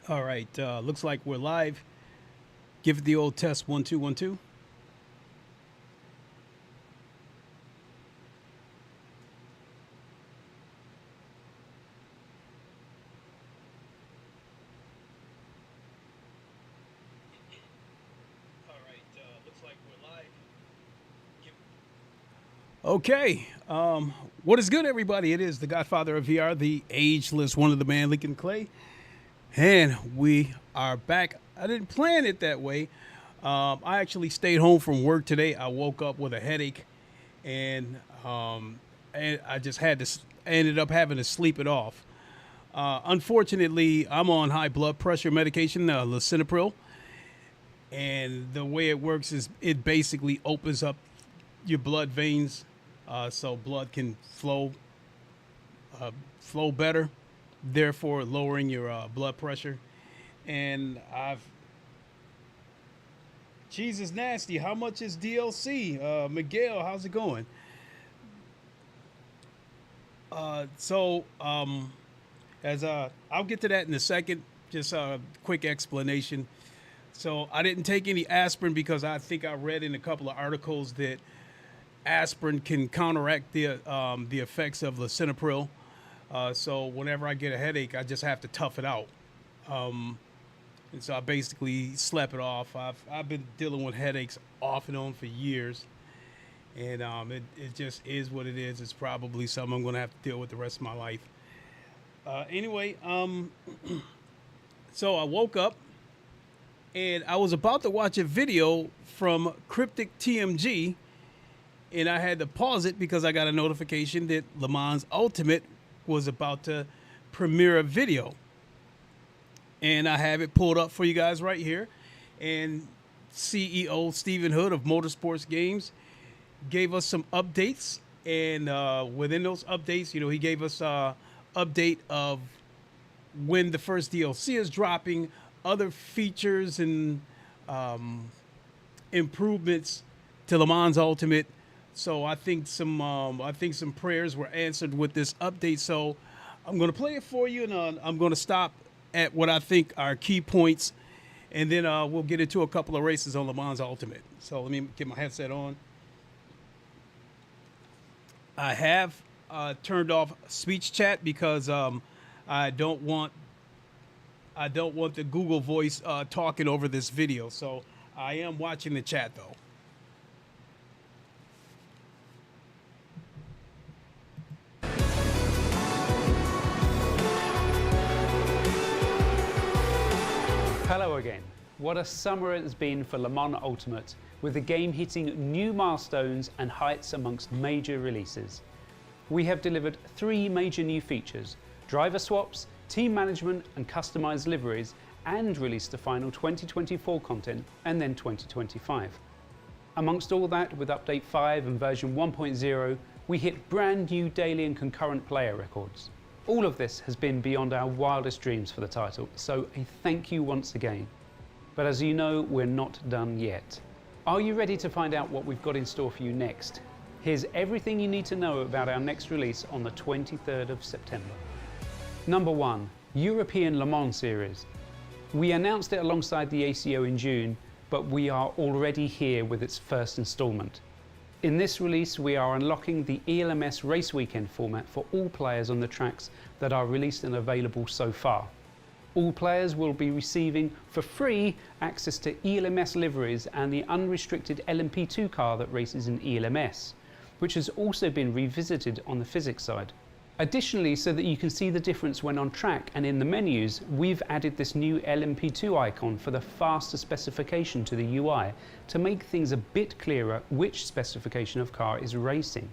All right, looks like we're live. Give it the old test, 1 2 1 2. All right, looks like we're live. Okay, what is good, everybody? It is the Godfather of VR, the ageless one of the man, Lincoln Clay, and we are back. I didn't plan it that way. I actually stayed home from work today. I woke up with a headache, and I just ended up having to sleep it off. Unfortunately, I'm on high blood pressure medication, lisinopril, and the way it works is it basically opens up your blood veins, so blood can flow better, therefore lowering your blood pressure. And Jesus nasty. How much is DLC? Miguel, how's it going? I'll get to that in a second. Just a quick explanation. So I didn't take any aspirin because I think I read in a couple of articles that aspirin can counteract the effects of lisinopril. So whenever I get a headache, I just have to tough it out. And so I basically slept it off. I've been dealing with headaches off and on for years, and it just is what it is. It's probably something I'm going to have to deal with the rest of my life. Anyway, so I woke up, and I was about to watch a video from Cryptic TMG, and I had to pause it because I got a notification that Le Mans Ultimate was about to premiere a video. And I have it pulled up for you guys right here. And CEO Stephen Hood of Motorsports Games gave us some updates. And within those updates, he gave us an update of when the first DLC is dropping, other features and improvements to Le Mans Ultimate. So I think some prayers were answered with this update. So I'm going to play it for you, and I'm going to stop at what I think are key points, and then we'll get into a couple of races on Le Mans Ultimate. So let me get my headset on. I have turned off speech chat because I don't want the Google Voice talking over this video. So I am watching the chat though. Hello again. What a summer it has been for Le Mans Ultimate, with the game hitting new milestones and heights amongst major releases. We have delivered 3 major new features: driver swaps, team management and customized liveries, and released the final 2024 content and then 2025. Amongst all that, with Update 5 and version 1.0, we hit brand new daily and concurrent player records. All of this has been beyond our wildest dreams for the title, so a thank you once again. But as you know, we're not done yet. Are you ready to find out what we've got in store for you next? Here's everything you need to know about our next release on the 23rd of September. Number 1, European Le Mans Series. We announced it alongside the ACO in June, but we are already here with its first installment. In this release, we are unlocking the ELMS Race Weekend format for all players on the tracks that are released and available so far. All players will be receiving for free access to ELMS liveries and the unrestricted LMP2 car that races in ELMS, which has also been revisited on the physics side. Additionally, so that you can see the difference when on track and in the menus, we've added this new LMP2 icon for the faster specification to the UI to make things a bit clearer which specification of car is racing.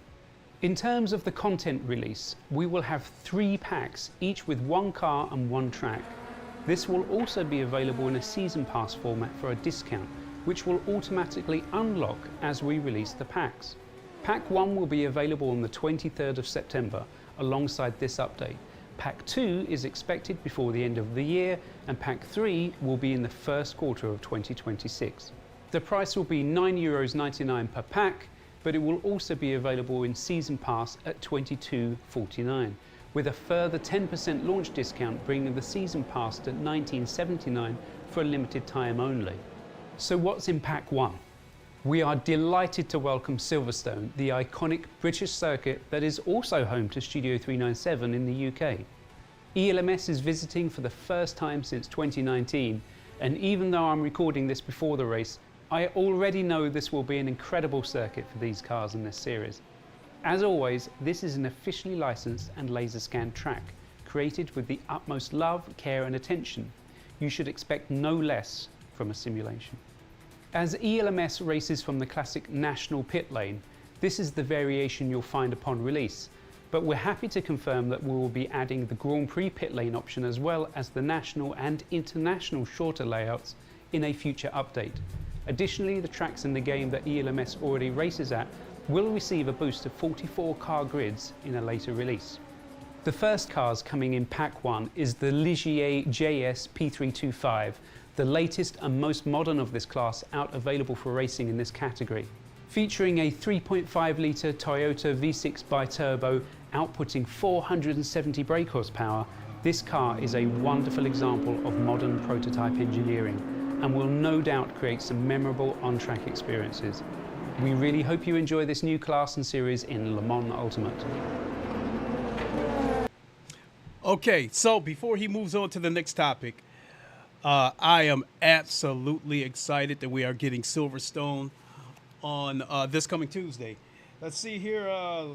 In terms of the content release, we will have 3 packs, each with 1 car and 1 track. This will also be available in a season pass format for a discount, which will automatically unlock as we release the packs. Pack 1 will be available on the 23rd of September, alongside this update. Pack 2 is expected before the end of the year, and Pack 3 will be in the first quarter of 2026. The price will be €9.99 per pack, but it will also be available in Season Pass at $22.49, with a further 10% launch discount, bringing the season pass to $19.79 for a limited time only. So what's in Pack 1? We are delighted to welcome Silverstone, the iconic British circuit that is also home to Studio 397 in the UK. ELMS is visiting for the first time since 2019, and even though I'm recording this before the race, I already know this will be an incredible circuit for these cars in this series. As always, this is an officially licensed and laser scanned track, created with the utmost love, care and attention. You should expect no less from a simulation. As ELMS races from the classic national pit lane, this is the variation you'll find upon release, but we're happy to confirm that we will be adding the Grand Prix pit lane option as well as the national and international shorter layouts in a future update. Additionally, the tracks in the game that ELMS already races at will receive a boost of 44 car grids in a later release. The first cars coming in Pack 1 is the Ligier JS P325, the latest and most modern of this class out available for racing in this category. Featuring a 3.5 litre Toyota V6 bi-turbo outputting 470 brake horsepower, this car is a wonderful example of modern prototype engineering and will no doubt create some memorable on-track experiences. We really hope you enjoy this new class and series in Le Mans Ultimate. Okay, so before he moves on to the next topic, I am absolutely excited that we are getting Silverstone on this coming Tuesday. Let's see here,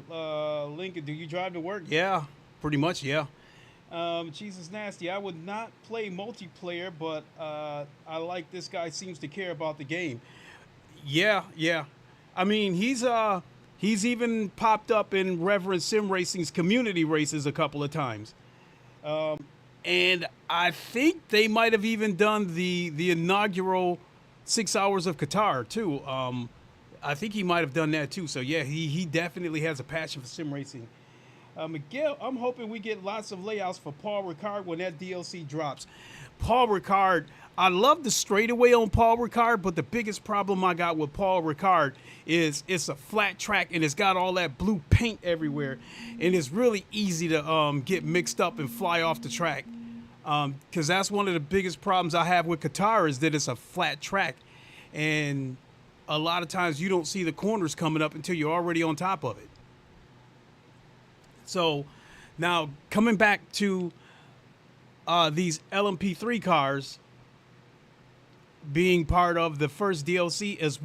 Lincoln, do you drive to work? Yeah, pretty much, yeah. Jesus Nasty, I would not play multiplayer, but I like this guy seems to care about the game. Yeah. I mean, he's even popped up in Reverend Sim Racing's community races a couple of times. And I think they might have even done the inaugural 6 hours of Qatar too. I think he might have done that too. So yeah, he definitely has a passion for sim racing. Miguel, I'm hoping we get lots of layouts for Paul Ricard when that DLC drops. Paul Ricard, I love the straightaway on Paul Ricard, but the biggest problem I got with Paul Ricard is it's a flat track and it's got all that blue paint everywhere, and it's really easy to get mixed up and fly off the track. Because that's one of the biggest problems I have with Qatar is that it's a flat track, and a lot of times you don't see the corners coming up until you're already on top of it. So now coming back to these LMP3 cars being part of the first DLC as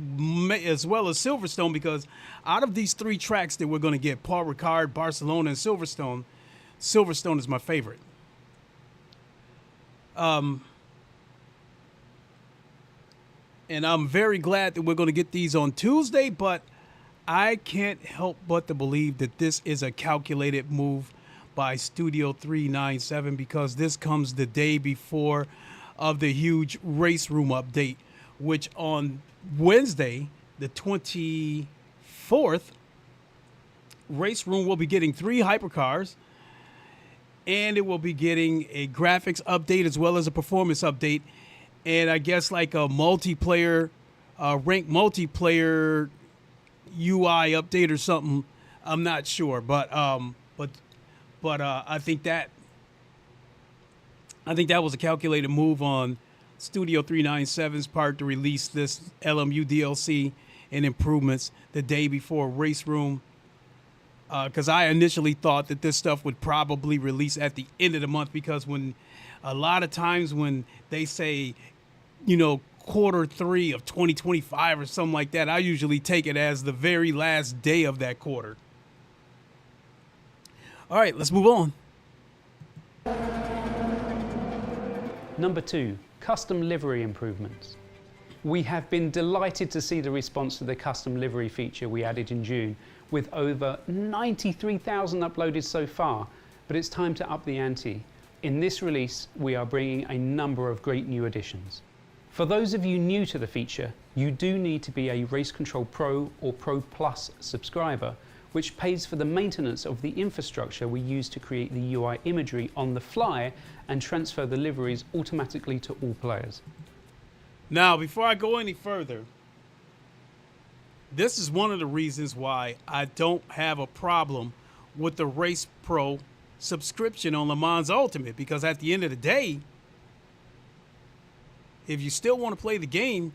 well as Silverstone, because out of these three tracks that we're going to get, Paul Ricard, Barcelona, and Silverstone is my favorite. And I'm very glad that we're going to get these on Tuesday, but I can't help but to believe that this is a calculated move by Studio 397, because this comes the day before of the huge race room update, which on Wednesday, the 24th, race room will be getting 3 hypercars, and it will be getting a graphics update as well as a performance update, and I guess like a multiplayer, ranked multiplayer UI update or something. I'm not sure, but I think that was a calculated move on Studio 397's part to release this LMU DLC and improvements the day before race room. Because I initially thought that this stuff would probably release at the end of the month, because when a lot of times when they say, Q3 of 2025 or something like that, I usually take it as the very last day of that quarter. All right, let's move on. Number 2, custom livery improvements. We have been delighted to see the response to the custom livery feature we added in June, with over 93,000 uploaded so far, but it's time to up the ante. In this release, we are bringing a number of great new additions. For those of you new to the feature, you do need to be a Race Control Pro or Pro Plus subscriber, which pays for the maintenance of the infrastructure we use to create the UI imagery on the fly and transfer the liveries automatically to all players. Now, before I go any further, this is one of the reasons why I don't have a problem with the Race Pro subscription on Le Mans Ultimate, because at the end of the day, if you still want to play the game,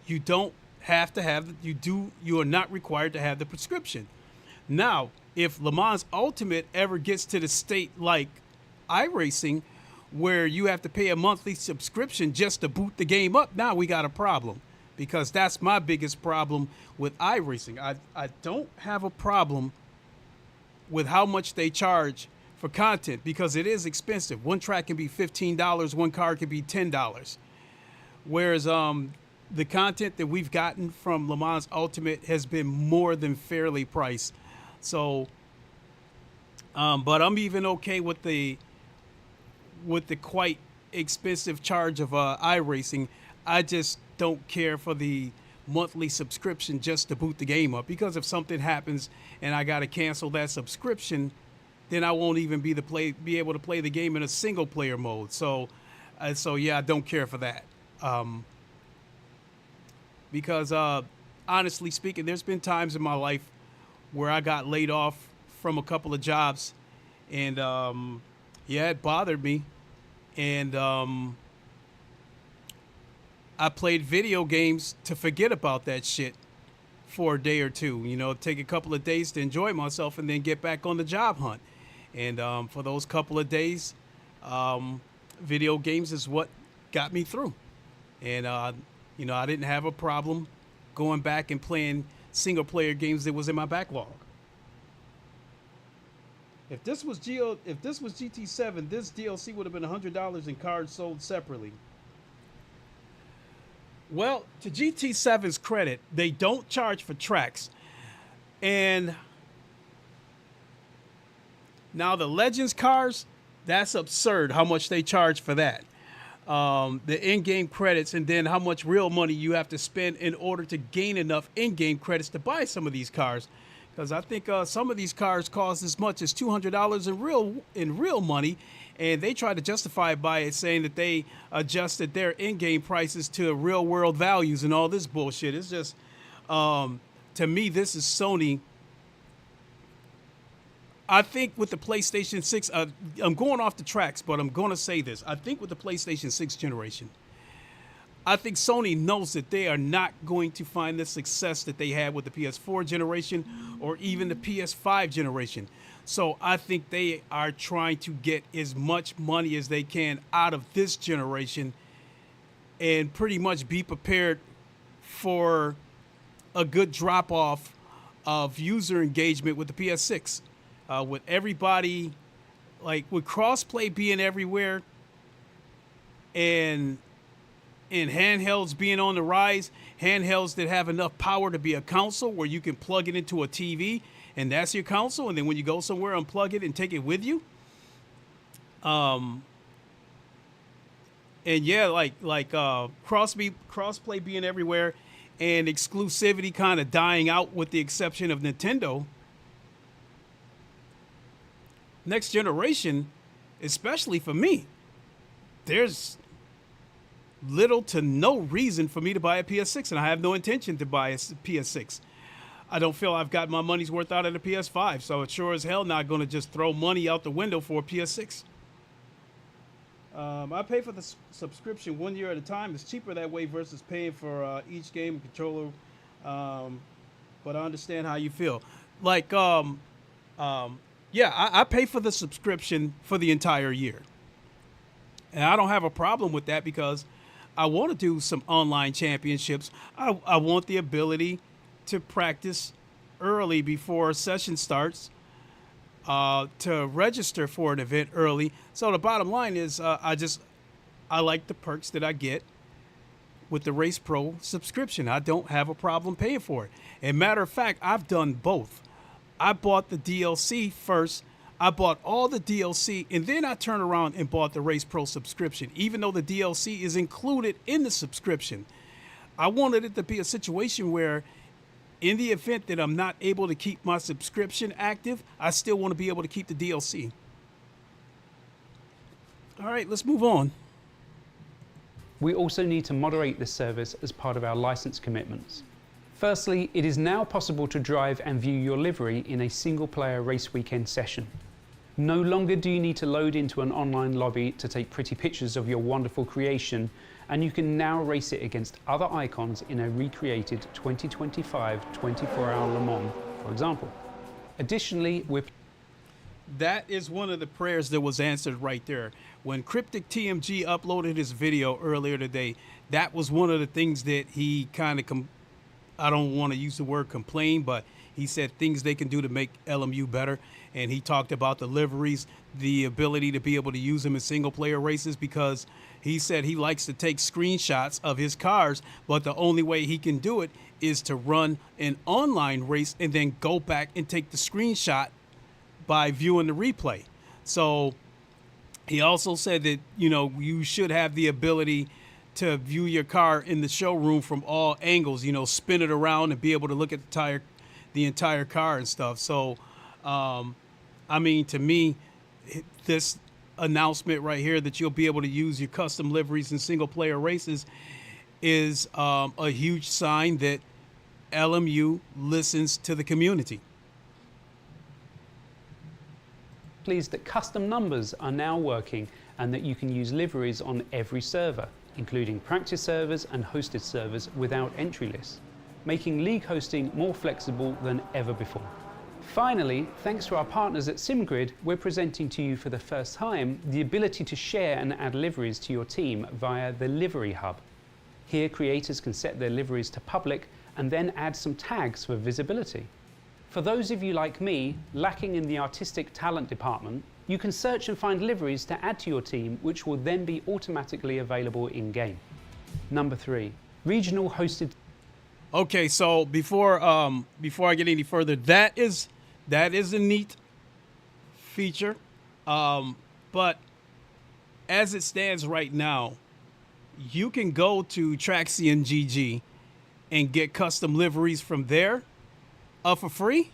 you don't have to have, you are not required to have the prescription. Now, if Le Mans Ultimate ever gets to the state like iRacing, where you have to pay a monthly subscription just to boot the game up, now we got a problem, because that's my biggest problem with iRacing. I don't have a problem with how much they charge for content, because it is expensive. One track can be $15, one car can be $10. Whereas the content that we've gotten from Le Mans Ultimate has been more than fairly priced. So, but I'm even okay with the quite expensive charge of iRacing. I just don't care for the monthly subscription just to boot the game up, because if something happens and I got to cancel that subscription, then I won't even be able to play the game in a single player mode. So yeah, I don't care for that. Because honestly speaking, there's been times in my life where I got laid off from a couple of jobs, and yeah, it bothered me, and I played video games to forget about that shit for a day or two, you know, take a couple of days to enjoy myself and then get back on the job hunt. And for those couple of days, video games is what got me through. And, you know, I didn't have a problem going back and playing single player games that was in my backlog. If this was GT7, this DLC would have been $100 in cards sold separately. Well, to GT7's credit, they don't charge for tracks. And now the Legends cars, that's absurd how much they charge for that. The in-game credits, and then how much real money you have to spend in order to gain enough in-game credits to buy some of these cars. Because I think some of these cars cost as much as $200 in real money, and they try to justify it by it saying that they adjusted their in-game prices to real-world values and all this bullshit. It's just, to me, this is Sony. I think with the PlayStation 6, I'm going off the tracks, but I'm going to say this. I think with the PlayStation 6 generation, I think Sony knows that they are not going to find the success that they had with the PS4 generation or even the PS5 generation. So I think they are trying to get as much money as they can out of this generation and pretty much be prepared for a good drop-off of user engagement with the PS6. With everybody, like with crossplay being everywhere and handhelds being on the rise, handhelds that have enough power to be a console where you can plug it into a TV and that's your console, and then when you go somewhere, unplug it and take it with you. And yeah, like crossplay being everywhere and exclusivity kind of dying out with the exception of Nintendo. Next generation, especially for me, there's little to no reason for me to buy a PS6, and I have no intention to buy a PS6. I don't feel I've got my money's worth out of the PS5, so it's sure as hell not going to just throw money out the window for a PS6. I pay for the subscription 1 year at a time. It's cheaper that way versus paying for each game and controller, but I understand how you feel. Like, yeah, I pay for the subscription for the entire year. And I don't have a problem with that because I want to do some online championships. I want the ability to practice early before a session starts, to register for an event early. So the bottom line is I like the perks that I get with the Race Pro subscription. I don't have a problem paying for it. And matter of fact, I've done both. I bought the DLC first. I bought all the DLC, and then I turned around and bought the Race Pro subscription, even though the DLC is included in the subscription. I wanted it to be a situation where in the event that I'm not able to keep my subscription active, I still want to be able to keep the DLC. All right, let's move on. We also need to moderate this service as part of our license commitments. Firstly, it is now possible to drive and view your livery in a single-player race weekend session. No longer do you need to load into an online lobby to take pretty pictures of your wonderful creation, and you can now race it against other icons in a recreated 2025 24-hour Le Mans, for example. Additionally, That is one of the prayers that was answered right there. When Cryptic TMG uploaded his video earlier today, that was one of the things that he kind of, I don't want to use the word complain, but he said things they can do to make LMU better. And he talked about the liveries, the ability to be able to use them in single player races, because he said he likes to take screenshots of his cars, but the only way he can do it is to run an online race and then go back and take the screenshot by viewing the replay. So he also said that, you know, you should have the ability to view your car in the showroom from all angles, you know, spin it around and be able to look at the entire car and stuff. So, I mean, to me, this announcement right here that you'll be able to use your custom liveries in single player races is a huge sign that LMU listens to the community. Pleased that custom numbers are now working and that you can use liveries on every server, including practice servers and hosted servers without entry lists, making league hosting more flexible than ever before. Finally, thanks to our partners at SimGrid, we're presenting to you for the first time the ability to share and add liveries to your team via the Livery Hub. Here, creators can set their liveries to public and then add some tags for visibility. For those of you like me, lacking in the artistic talent department, you can search and find liveries to add to your team, which will then be automatically available in-game. Number 3, regional hosted. Okay, so before I get any further, that is a neat feature, but as it stands right now, you can go to Traxion GG and get custom liveries from there for free.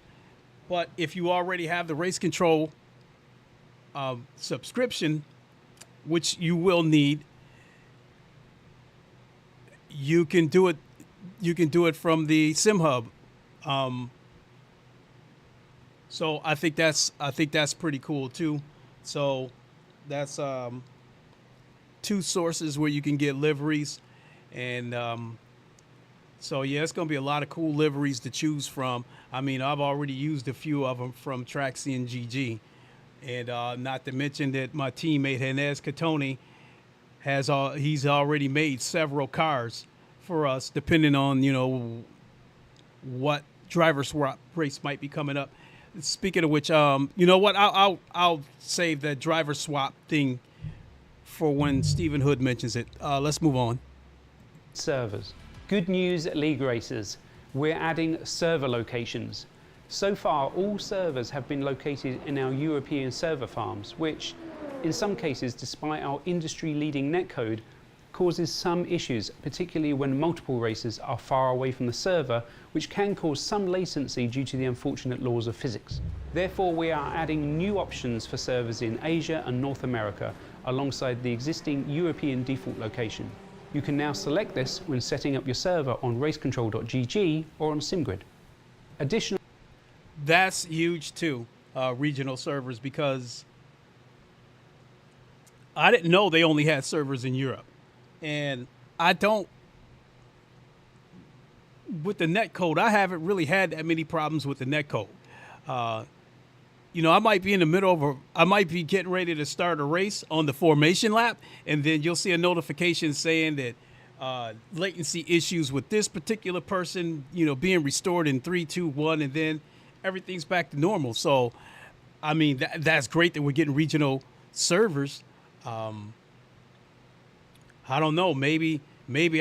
But if you already have the race control subscription, which you will need, you can do it. You can do it from the Sim Hub. So I think that's pretty cool too. So that's two sources where you can get liveries, and so yeah, it's gonna be a lot of cool liveries to choose from. I mean, I've already used a few of them from Traxion GG, and not to mention that my teammate Henez Catoni he's already made several cars for us, depending on, you know, what driver swap race might be coming up. Speaking of which, you know what? I'll save that driver swap thing for when Stephen Hood mentions it. Let's move on. Servers. Good news, league racers. We're adding server locations. So far, all servers have been located in our European server farms, which, in some cases, despite our industry-leading netcode, causes some issues, particularly when multiple racers are far away from the server, which can cause some latency due to the unfortunate laws of physics. Therefore, we are adding new options for servers in Asia and North America, alongside the existing European default location. You can now select this when setting up your server on racecontrol.gg or on SimGrid. Additionally, that's huge too, regional servers, because I didn't know they only had servers in Europe. And I don't, with the netcode, I haven't really had that many problems with the netcode. You know, I might be in the middle of I might be getting ready to start a race on the formation lap, and then you'll see a notification saying that latency issues with this particular person, you know, being restored in 3, 2, 1, and then everything's back to normal. So, I mean, that's great that we're getting regional servers. I don't know. Maybe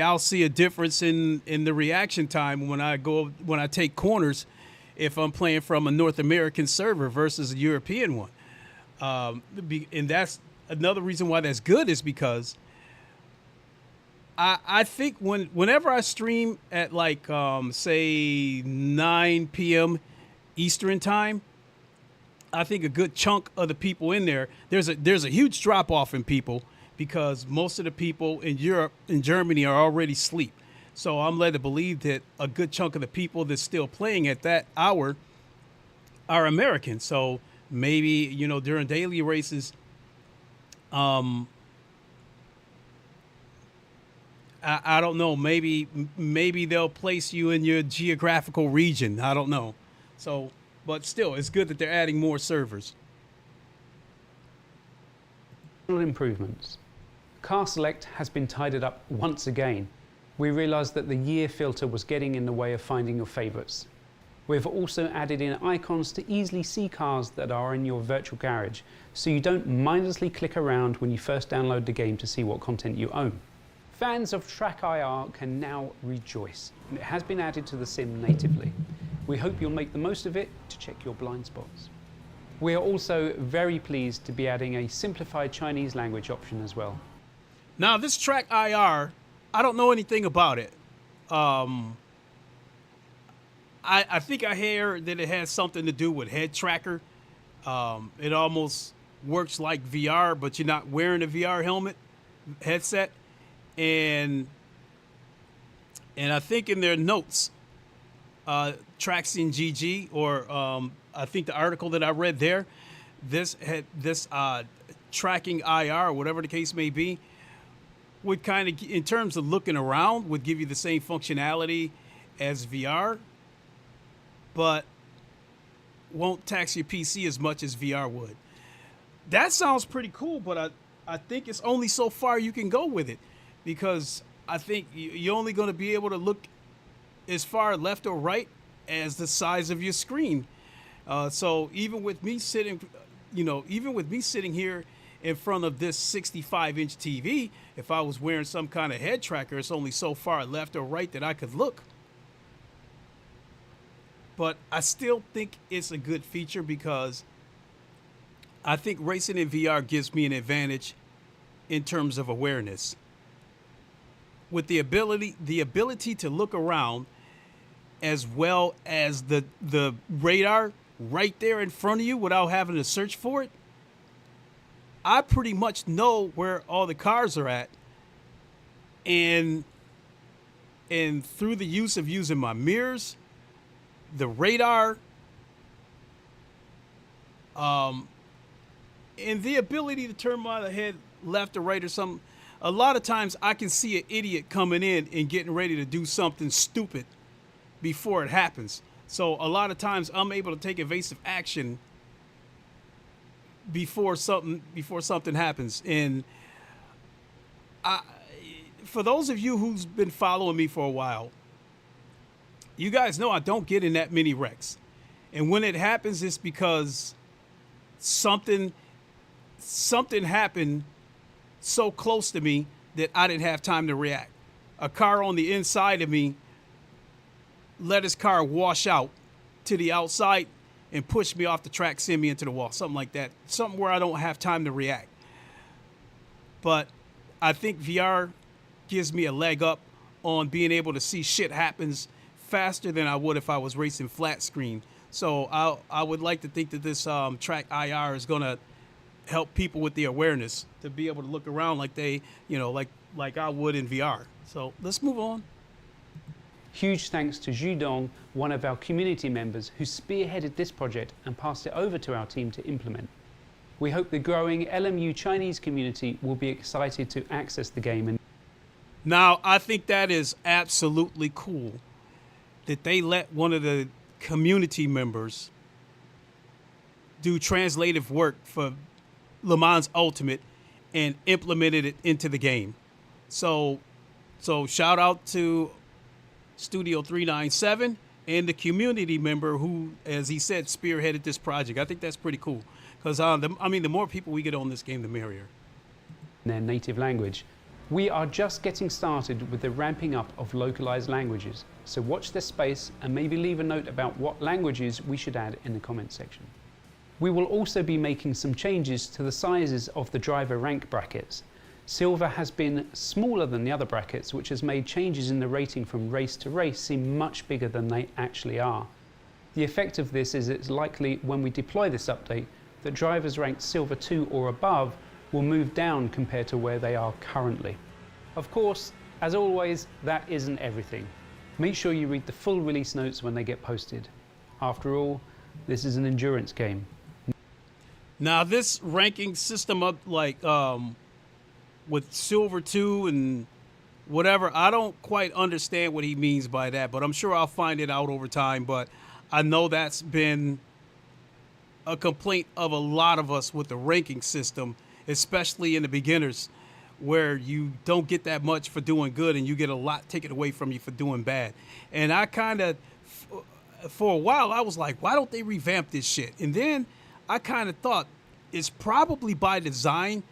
I'll see a difference in the reaction time when I take corners, if I'm playing from a North American server versus a European one. And that's another reason why that's good, is because I think whenever I stream at like say 9 p.m. Eastern time, I think a good chunk of the people in there's a huge drop off in people, because most of the people in Europe and Germany are already asleep. So I'm led to believe that a good chunk of the people that's still playing at that hour are American. So maybe, you know, during daily races, I don't know. Maybe they'll place you in your geographical region. I don't know. So, but still, it's good that they're adding more servers. Improvements. Car Select has been tidied up once again. We realised that the year filter was getting in the way of finding your favourites. We've also added in icons to easily see cars that are in your virtual garage, so you don't mindlessly click around when you first download the game to see what content you own. Fans of Track IR can now rejoice. It has been added to the sim natively. We hope you'll make the most of it to check your blind spots. We are also very pleased to be adding a simplified Chinese language option as well. Now, this Track IR, I don't know anything about it. I think I hear that it has something to do with head tracker. It almost works like VR, but you're not wearing a VR headset. And I think in their notes, Traxing GG, or I think the article that I read there, this tracking IR, whatever the case may be, would kind of, in terms of looking around, would give you the same functionality as VR, but won't tax your PC as much as VR would. That sounds pretty cool, but I think it's only so far you can go with it, because I think you're only going to be able to look as far left or right as the size of your screen. So even with me sitting, here in front of this 65-inch TV, if I was wearing some kind of head tracker, it's only so far left or right that I could look. But I still think it's a good feature, because I think racing in VR gives me an advantage in terms of awareness. With the ability to look around, as well as the radar right there in front of you without having to search for it, I pretty much know where all the cars are at. And through the use of using my mirrors, the radar, and the ability to turn my head left or right or something, a lot of times I can see an idiot coming in and getting ready to do something stupid before it happens. So a lot of times I'm able to take evasive action before something happens. And for those of you who's been following me for a while, you guys know I don't get in that many wrecks. And when it happens, it's because something happened so close to me that I didn't have time to react. A car on the inside of me let his car wash out to the outside and push me off the track, send me into the wall, something like that. Something where I don't have time to react. But I think VR gives me a leg up on being able to see shit happens faster than I would if I was racing flat screen. So I would like to think that this Track IR is going to help people with the awareness to be able to look around like they, like I would in VR. So let's move on. Huge thanks to Zhu Dong, one of our community members who spearheaded this project and passed it over to our team to implement. We hope the growing LMU Chinese community will be excited to access the game. Now, I think that is absolutely cool that they let one of the community members do translative work for Le Mans Ultimate and implemented it into the game. So shout out to Studio 397 and the community member who, as he said, spearheaded this project. I think that's pretty cool, because the more people we get on this game, the merrier. Their native language. We are just getting started with the ramping up of localized languages, so watch this space and maybe leave a note about what languages we should add in the comments section. We will also be making some changes to the sizes of the driver rank brackets. Silver has been smaller than the other brackets, which has made changes in the rating from race to race seem much bigger than they actually are. The effect of this is it's likely when we deploy this update that drivers ranked Silver 2 or above will move down compared to where they are currently. Of course, as always, that isn't everything. Make sure you read the full release notes when they get posted. After all, this is an endurance game. Now this ranking system up like with Silver 2 and whatever, I don't quite understand what he means by that, but I'm sure I'll find it out over time. But I know that's been a complaint of a lot of us with the ranking system, especially in the beginners, where you don't get that much for doing good and you get a lot taken away from you for doing bad. And I kind of, for a while, I was like, why don't they revamp this shit? And then I kind of thought it's probably by design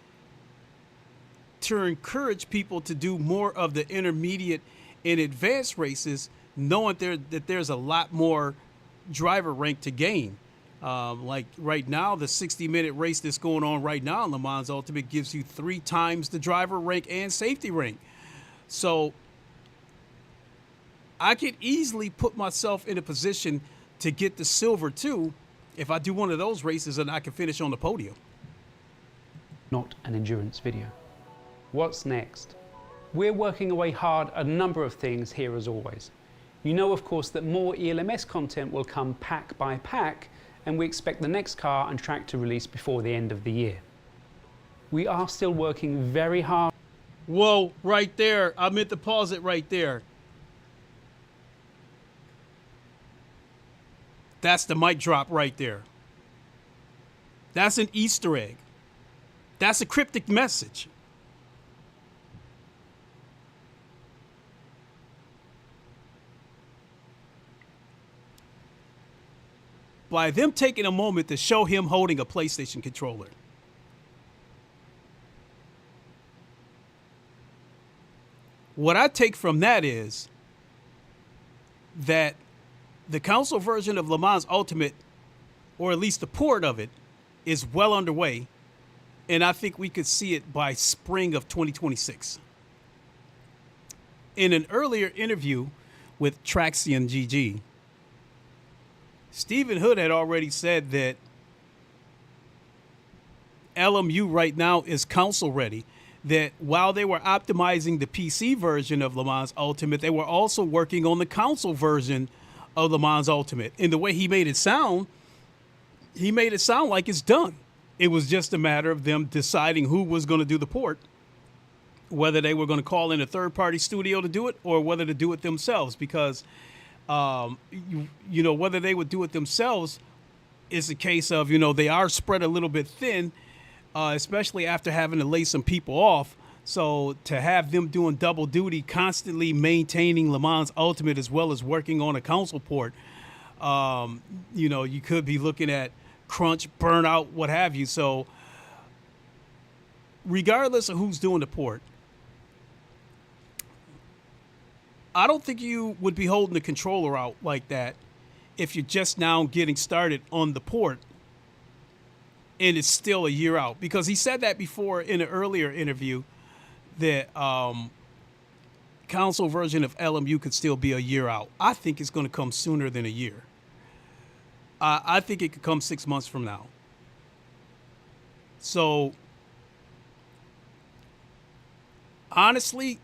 to encourage people to do more of the intermediate and advanced races, knowing that there's a lot more driver rank to gain. Like right now, the 60-minute race that's going on right now in Le Mans Ultimate gives you 3 times the driver rank and safety rank. So I could easily put myself in a position to get the silver too if I do one of those races and I can finish on the podium. Not an endurance video. What's next? We're working away hard at a number of things here as always. You know, of course, that more ELMS content will come pack by pack, and we expect the next car and track to release before the end of the year. We are still working very hard. Whoa, right there. I meant to pause it right there. That's the mic drop right there. That's an Easter egg. That's a cryptic message. By them taking a moment to show him holding a PlayStation controller. What I take from that is that the console version of Le Mans Ultimate, or at least the port of it, is well underway, and I think we could see it by spring of 2026. In an earlier interview with Traxion GG, Stephen Hood had already said that LMU right now is console ready, that while they were optimizing the PC version of Le Mans Ultimate, they were also working on the console version of Le Mans Ultimate. And the way he made it sound like it's done. It was just a matter of them deciding who was going to do the port, whether they were going to call in a third-party studio to do it or whether to do it themselves, because you know, whether they would do it themselves is a case of, you know, they are spread a little bit thin, especially after having to lay some people off. So to have them doing double duty, constantly maintaining Le Mans Ultimate as well as working on a console port, you know, you could be looking at crunch, burnout, what have you. So regardless of who's doing the port, I don't think you would be holding the controller out like that if you're just now getting started on the port and it's still a year out. Because he said that before in an earlier interview that console version of LMU could still be a year out. I think it's going to come sooner than a year. I think it could come 6 months from now. So honestly,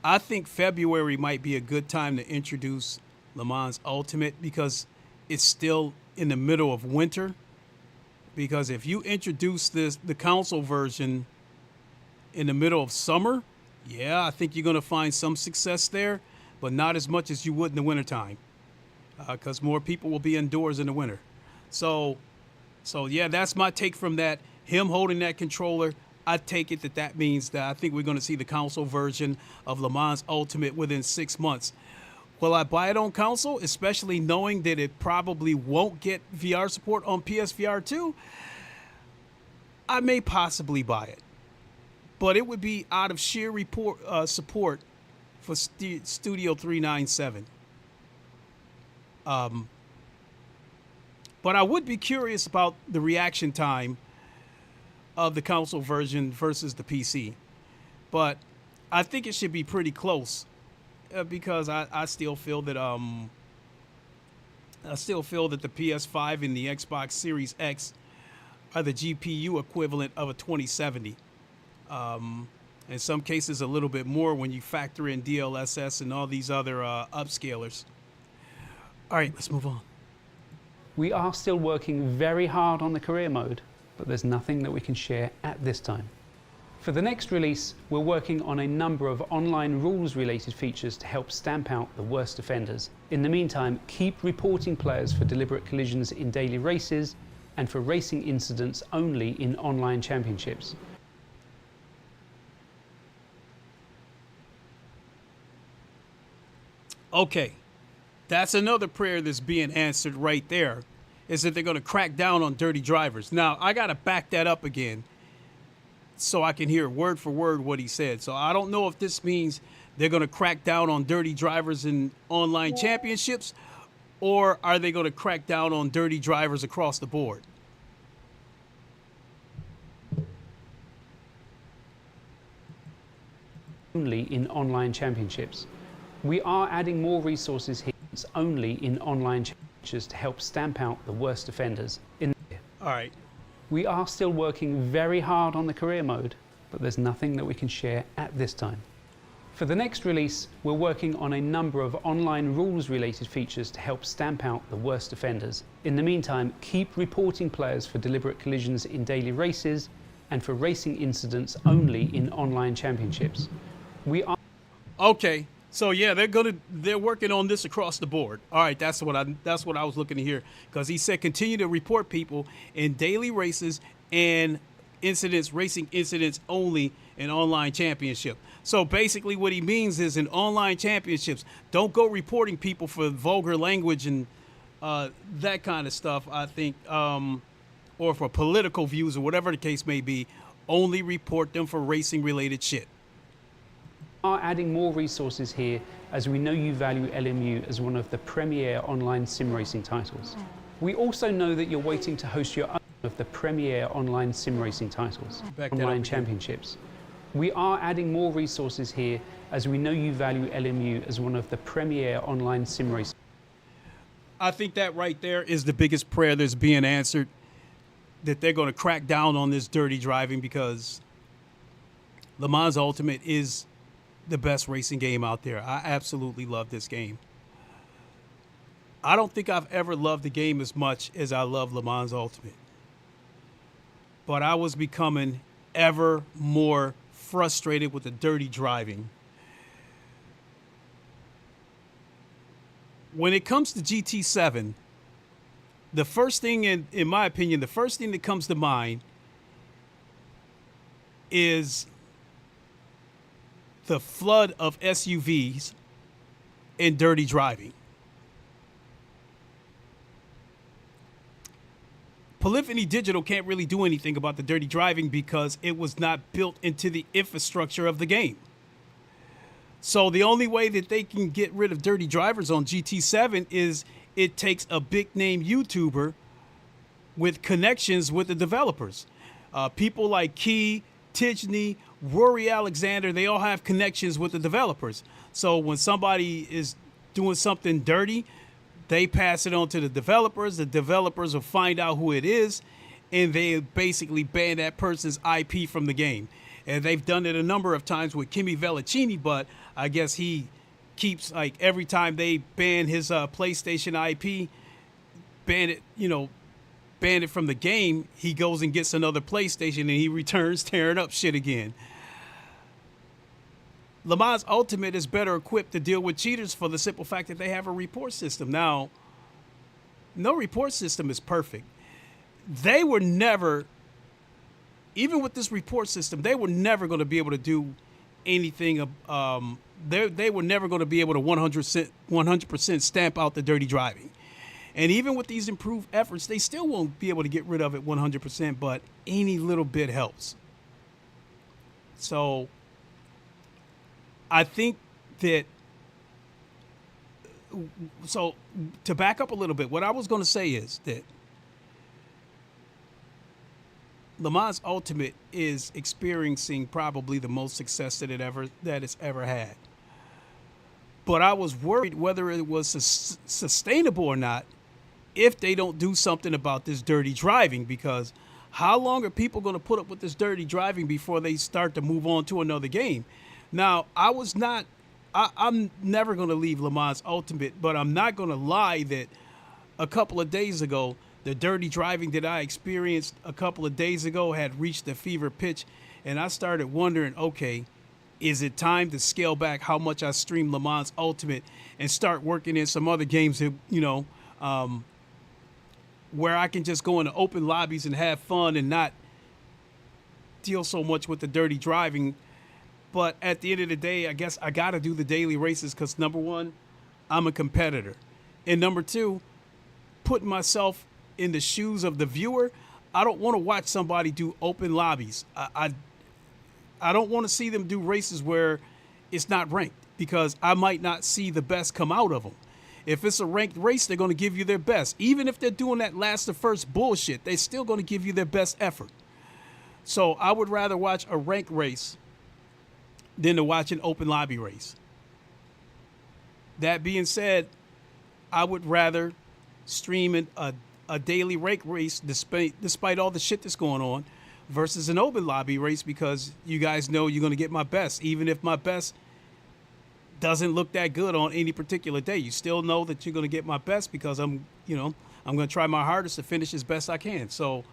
I think February might be a good time to introduce Le Mans Ultimate because it's still in the middle of winter. Because if you introduce the console version in the middle of summer, yeah, I think you're going to find some success there, but not as much as you would in the wintertime because more people will be indoors in the winter. So yeah, that's my take from that. Him holding that controller, I take it that means that I think we're going to see the console version of Le Mans Ultimate within 6 months. Will I buy it on console, especially knowing that it probably won't get VR support on PSVR 2? I may possibly buy it, but it would be out of sheer support for Studio 397. But I would be curious about the reaction time of the console version versus the PC. But I think it should be pretty close because I still feel that the PS5 and the Xbox Series X are the GPU equivalent of a 2070. In some cases a little bit more when you factor in DLSS and all these other upscalers. All right, let's move on. We are still working very hard on the career mode, but there's nothing that we can share at this time. For the next release, we're working on a number of online rules-related features to help stamp out the worst offenders. In the meantime, keep reporting players for deliberate collisions in daily races and for racing incidents only in online championships. Okay, that's another prayer that's being answered right there, is that they're going to crack down on dirty drivers. Now, I got to back that up again so I can hear word for word what he said. So I don't know if this means they're going to crack down on dirty drivers in online championships, or are they going to crack down on dirty drivers across the board? Only in online championships. We are adding more resources here only in online championships to help stamp out the worst offenders. All right. We are still working very hard on the career mode, but there's nothing that we can share at this time. For the next release, we're working on a number of online rules-related features to help stamp out the worst offenders. In the meantime, keep reporting players for deliberate collisions in daily races and for racing incidents only in online championships. We are... Okay. So yeah, they're working on this across the board. All right, that's what I was looking to hear, because he said continue to report people in daily races and racing incidents only in online championship. So basically what he means is in online championships, don't go reporting people for vulgar language and that kind of stuff, I think, or for political views or whatever the case may be. Only report them for racing related shit. Are adding more resources here as we know you value LMU as one of the premier online sim racing titles. We also know that you're waiting to host your own of the premier online sim racing titles, online championships. We are adding more resources here as we know you value LMU as one of the premier online sim racing. I think that right there is the biggest prayer that's being answered, that they're going to crack down on this dirty driving, because Le Mans Ultimate is the best racing game out there. I absolutely love this game. I don't think I've ever loved the game as much as I love Le Mans Ultimate. But I was becoming ever more frustrated with the dirty driving. When it comes to GT7, the first thing, in my opinion, the first thing that comes to mind is the flood of SUVs and dirty driving. Polyphony Digital can't really do anything about the dirty driving because it was not built into the infrastructure of the game. So the only way that they can get rid of dirty drivers on GT7 is it takes a big name YouTuber with connections with the developers. People like Key, Tijney, Rory Alexander, they all have connections with the developers. So when somebody is doing something dirty, they pass it on to the developers. The developers will find out who it is, and they basically ban that person's IP from the game. And they've done it a number of times with Kimi Vellicini, but I guess he keeps, like, every time they ban his PlayStation IP, ban it from the game, he goes and gets another PlayStation and he returns tearing up shit again. Le Mans Ultimate is better equipped to deal with cheaters for the simple fact that they have a report system. Now, no report system is perfect. They were never, even with this report system, they were never going to be able to do anything. They were never going to be able to 100% stamp out the dirty driving. And even with these improved efforts, they still won't be able to get rid of it 100%, but any little bit helps. So I think that, so to back up a little bit, what I was going to say is that Le Mans Ultimate is experiencing probably the most success that it's ever had. But I was worried whether it was sustainable or not if they don't do something about this dirty driving, because how long are people going to put up with this dirty driving before they start to move on to another game? Now, I I'm never going to leave Le Mans Ultimate, but I'm not going to lie that a couple of days ago, the dirty driving that I experienced a couple of days ago had reached a fever pitch, and I started wondering, okay, is it time to scale back how much I stream Le Mans Ultimate and start working in some other games that, where I can just go into open lobbies and have fun and not deal so much with the dirty driving. But at the end of the day, I guess I got to do the daily races because, number one, I'm a competitor. And number two, putting myself in the shoes of the viewer, I don't want to watch somebody do open lobbies. I don't want to see them do races where it's not ranked because I might not see the best come out of them. If it's a ranked race, they're going to give you their best. Even if they're doing that last to first bullshit, they're still going to give you their best effort. So I would rather watch a ranked race than to watch an open lobby race. That being said, I would rather stream a daily rank race despite all the shit that's going on versus an open lobby race because you guys know you're going to get my best. Even if my best doesn't look that good on any particular day, you still know that you're going to get my best because I'm going to try my hardest to finish as best I can. So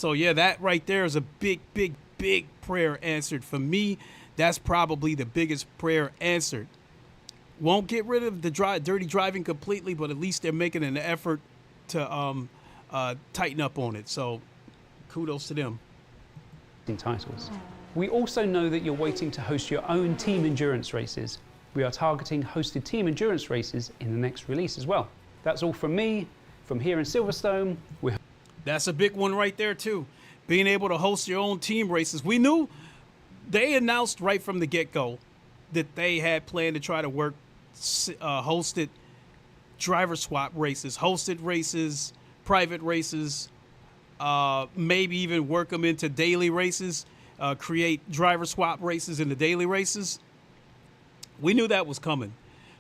yeah, that right there is a big prayer answered for me. That's probably the biggest prayer answered. Won't get rid of the dirty driving completely, but at least they're making an effort to tighten up on it. So kudos to them. Titles. We also know that you're waiting to host your own team endurance races. We are targeting hosted team endurance races in the next release as well. That's all from me, from here in Silverstone. That's a big one right there too. Being able to host your own team races. We knew they announced right from the get-go that they had planned to try to work hosted driver swap races, hosted races, private races, maybe even work them into daily races, create driver swap races in the daily races. We knew that was coming,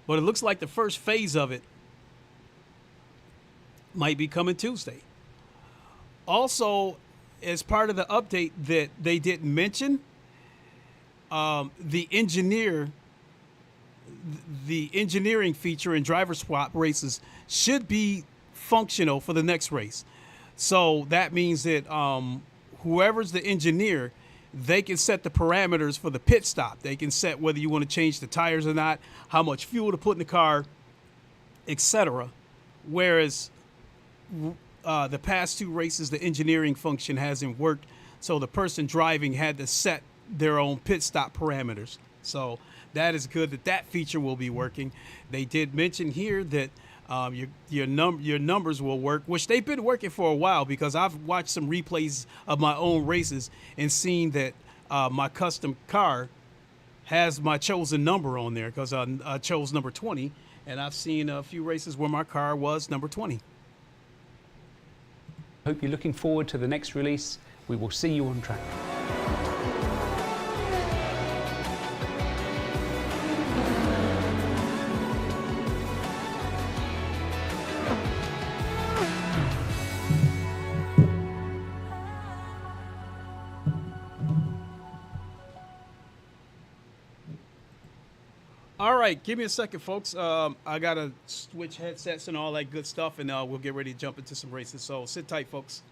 but it looks like the first phase of it might be coming Tuesday. Also, as part of the update that they didn't mention, the engineering feature in driver swap races should be functional for the next race. So that means that whoever's the engineer, they can set the parameters for the pit stop. They can set whether you want to change the tires or not, how much fuel to put in the car, etc. Whereas the past two races, the engineering function hasn't worked. So the person driving had to set their own pit stop parameters. So that is good that feature will be working. They did mention here that your numbers will work, which they've been working for a while because I've watched some replays of my own races and seen that my custom car has my chosen number on there because I chose number 20, and I've seen a few races where my car was number 20. Hope you're looking forward to the next release. We will see you on track. All right, give me a second, folks. I got to switch headsets and all that good stuff, and we'll get ready to jump into some races. So sit tight, folks.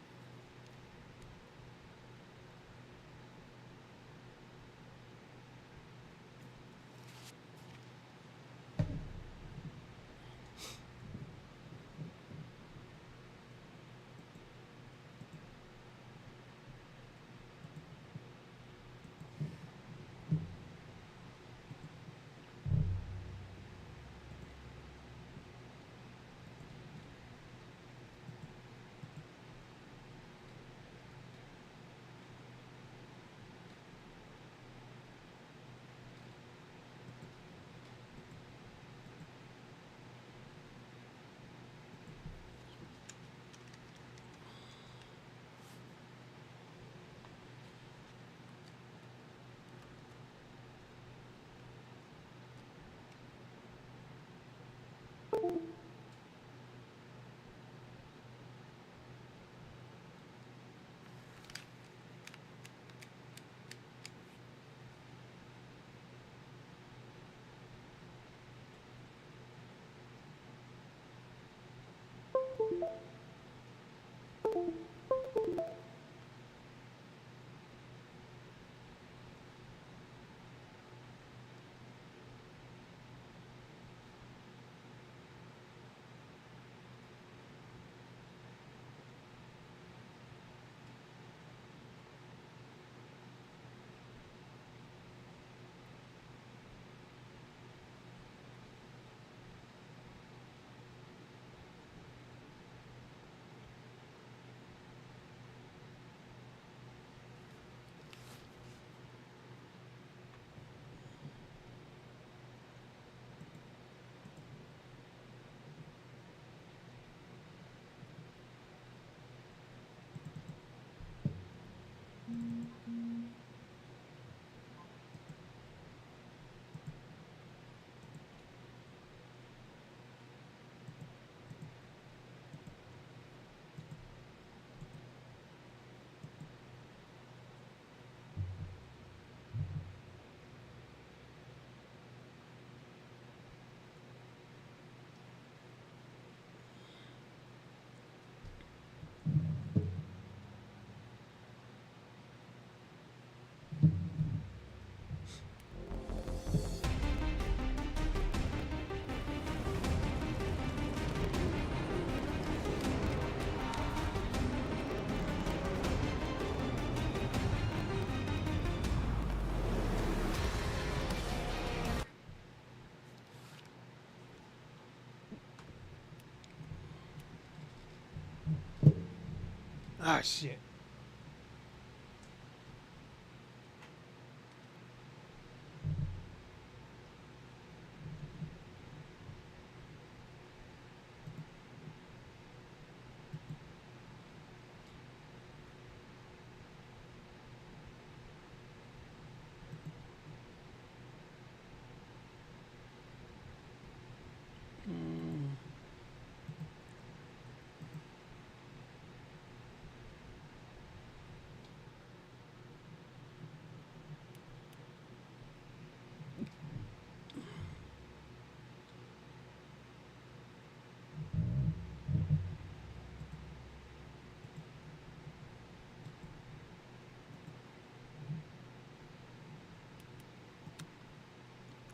Ah, shit.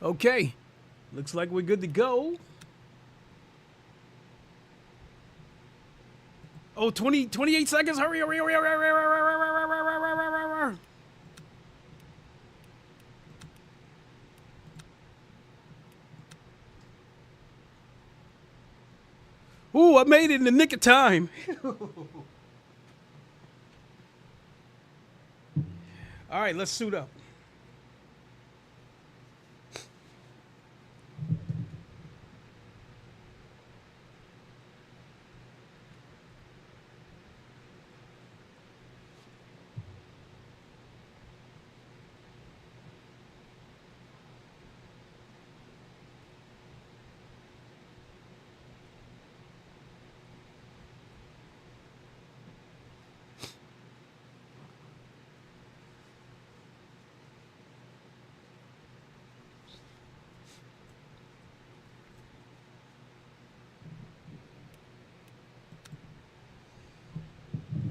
Okay, looks like we're good to go. Oh, 28 seconds. Hurry, hurry, hurry, hurry, hurry, hurry, hurry, hurry, hurry, hurry, hurry. Ooh, I made it in the nick of time. All right, let's suit up.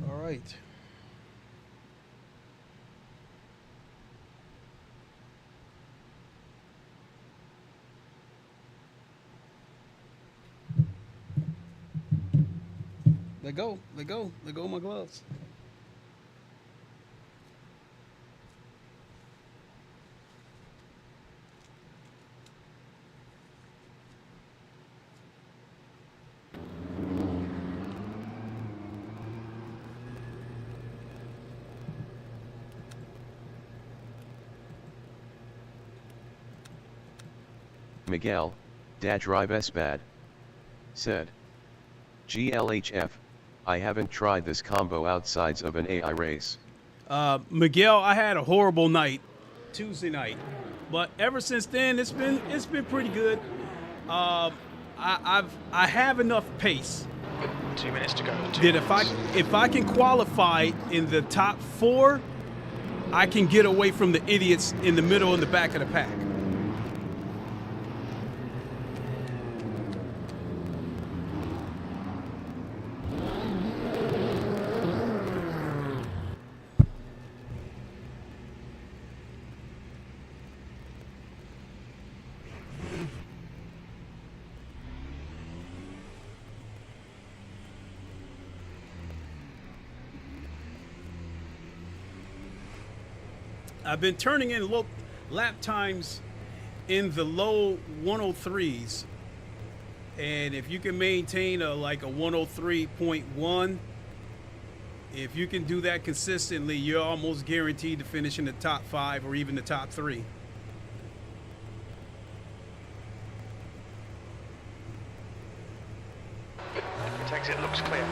All right. Let go, let go, let go of my gloves. Miguel, Dad drive S bad. Said. GLHF, I haven't tried this combo outsides of an AI race. Miguel, I had a horrible night, Tuesday night, but ever since then it's been pretty good. I have enough pace. 2 minutes to go. That if I can qualify in the top 4, I can get away from the idiots in the middle and the back of the pack. I've been turning in lap times in the low 103s, and if you can maintain like a 103.1, if you can do that consistently, you're almost guaranteed to finish in the top 5 or even the top 3. Exit looks clear.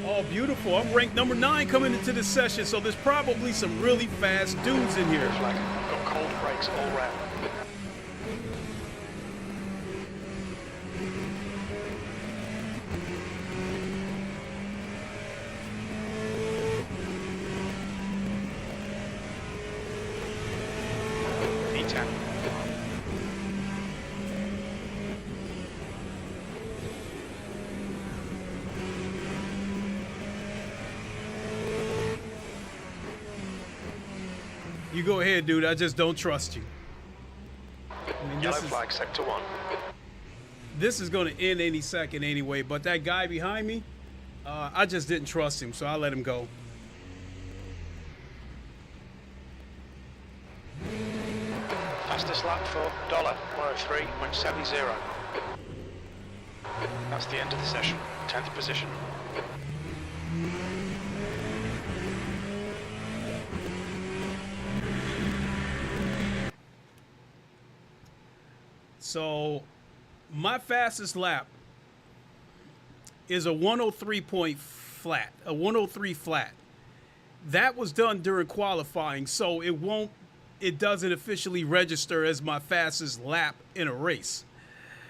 Oh, beautiful. I'm ranked number 9 coming into this session, so there's probably some really fast dudes in here. Flag. Got cold brakes all round. E10. You go ahead, dude. I just don't trust you. Yellow flag, sector 1. This is going to end any second anyway, but that guy behind me, I just didn't trust him, so I let him go. Fastest lap for $103.70. That's the end of the session. 10th position. So my fastest lap is a 103 flat. That was done during qualifying, so it doesn't officially register as my fastest lap in a race.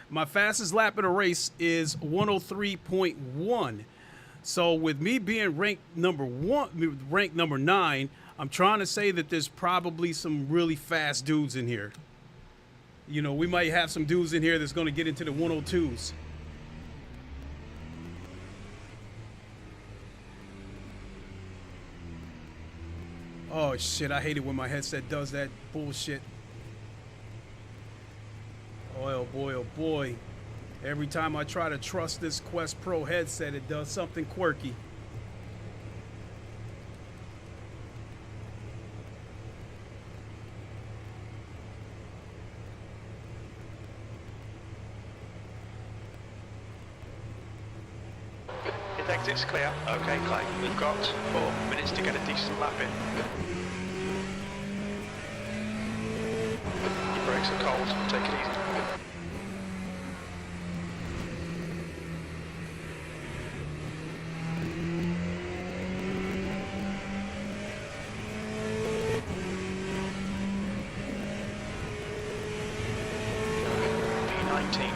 My fastest lap in a race is 103.1. So with me being ranked number 9, I'm trying to say that there's probably some really fast dudes in here. You know, we might have some dudes in here that's going to get into the 102s. Oh, shit. I hate it when my headset does that bullshit. Oh, boy, oh, boy. Every time I try to trust this Quest Pro headset, it does something quirky. Exit's clear. Okay, Clay. We've got 4 minutes to get a decent lap in. Your brakes are cold. Take it easy. P19.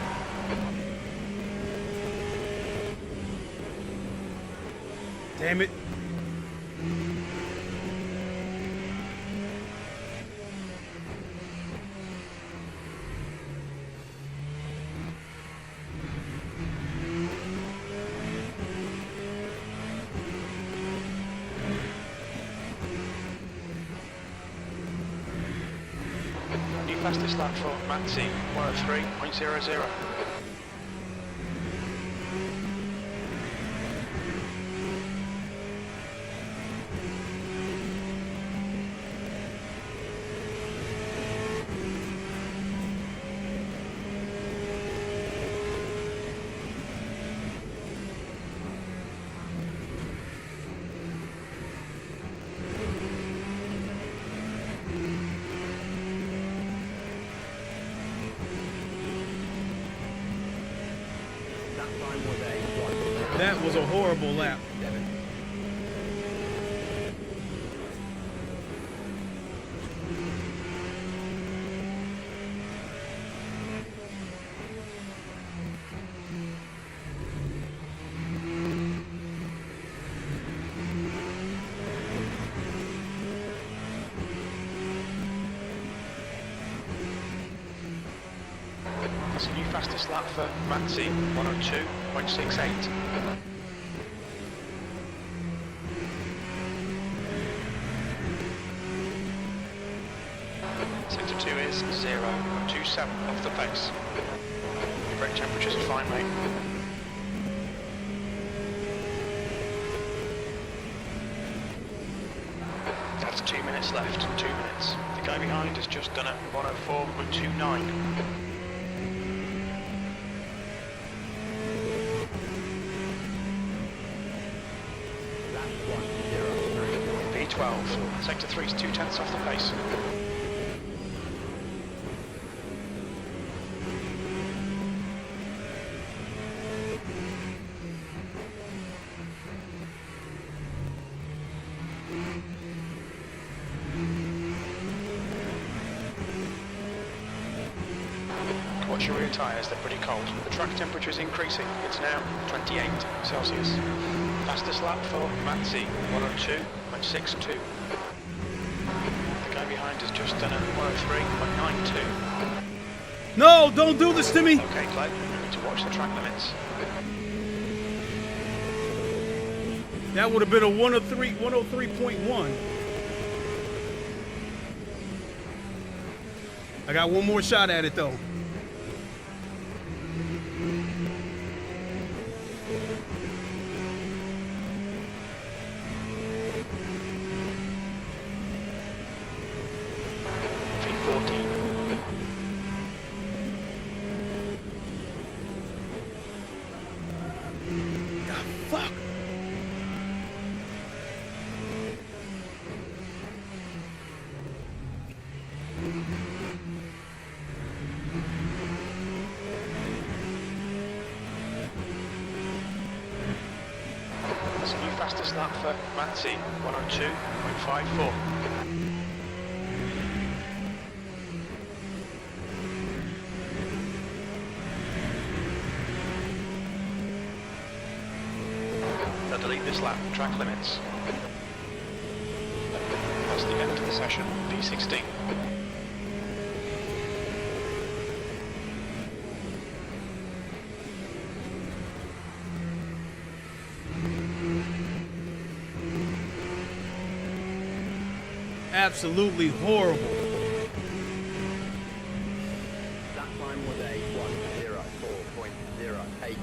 Damn it. New fastest lap for Matt C, 103.00. That was a horrible lap. That's a new fastest lap for Matt C, 102.68. Sector 2 is 0.27 off the pace. Your brake temperatures are fine, mate. That's 2 minutes left, 2 minutes. The guy behind has just done a 104.29. V12, sector 3 is 2/10 off the pace. Watch your rear tyres, they're pretty cold. The track temperature is increasing. It's now 28 Celsius. Fastest lap for Matzi, 102.62. The guy behind has just done a 103.92. No, don't do this to me. Okay, Clay, you need to watch the track limits. That would have been a 103.1. I got one more shot at it though. V14. Ah, fuck. That's a new fastest lap for Matzi, 102.54. Now delete this lap, track limits. That's the end of the session, V16. Absolutely horrible. That time was a 104.08.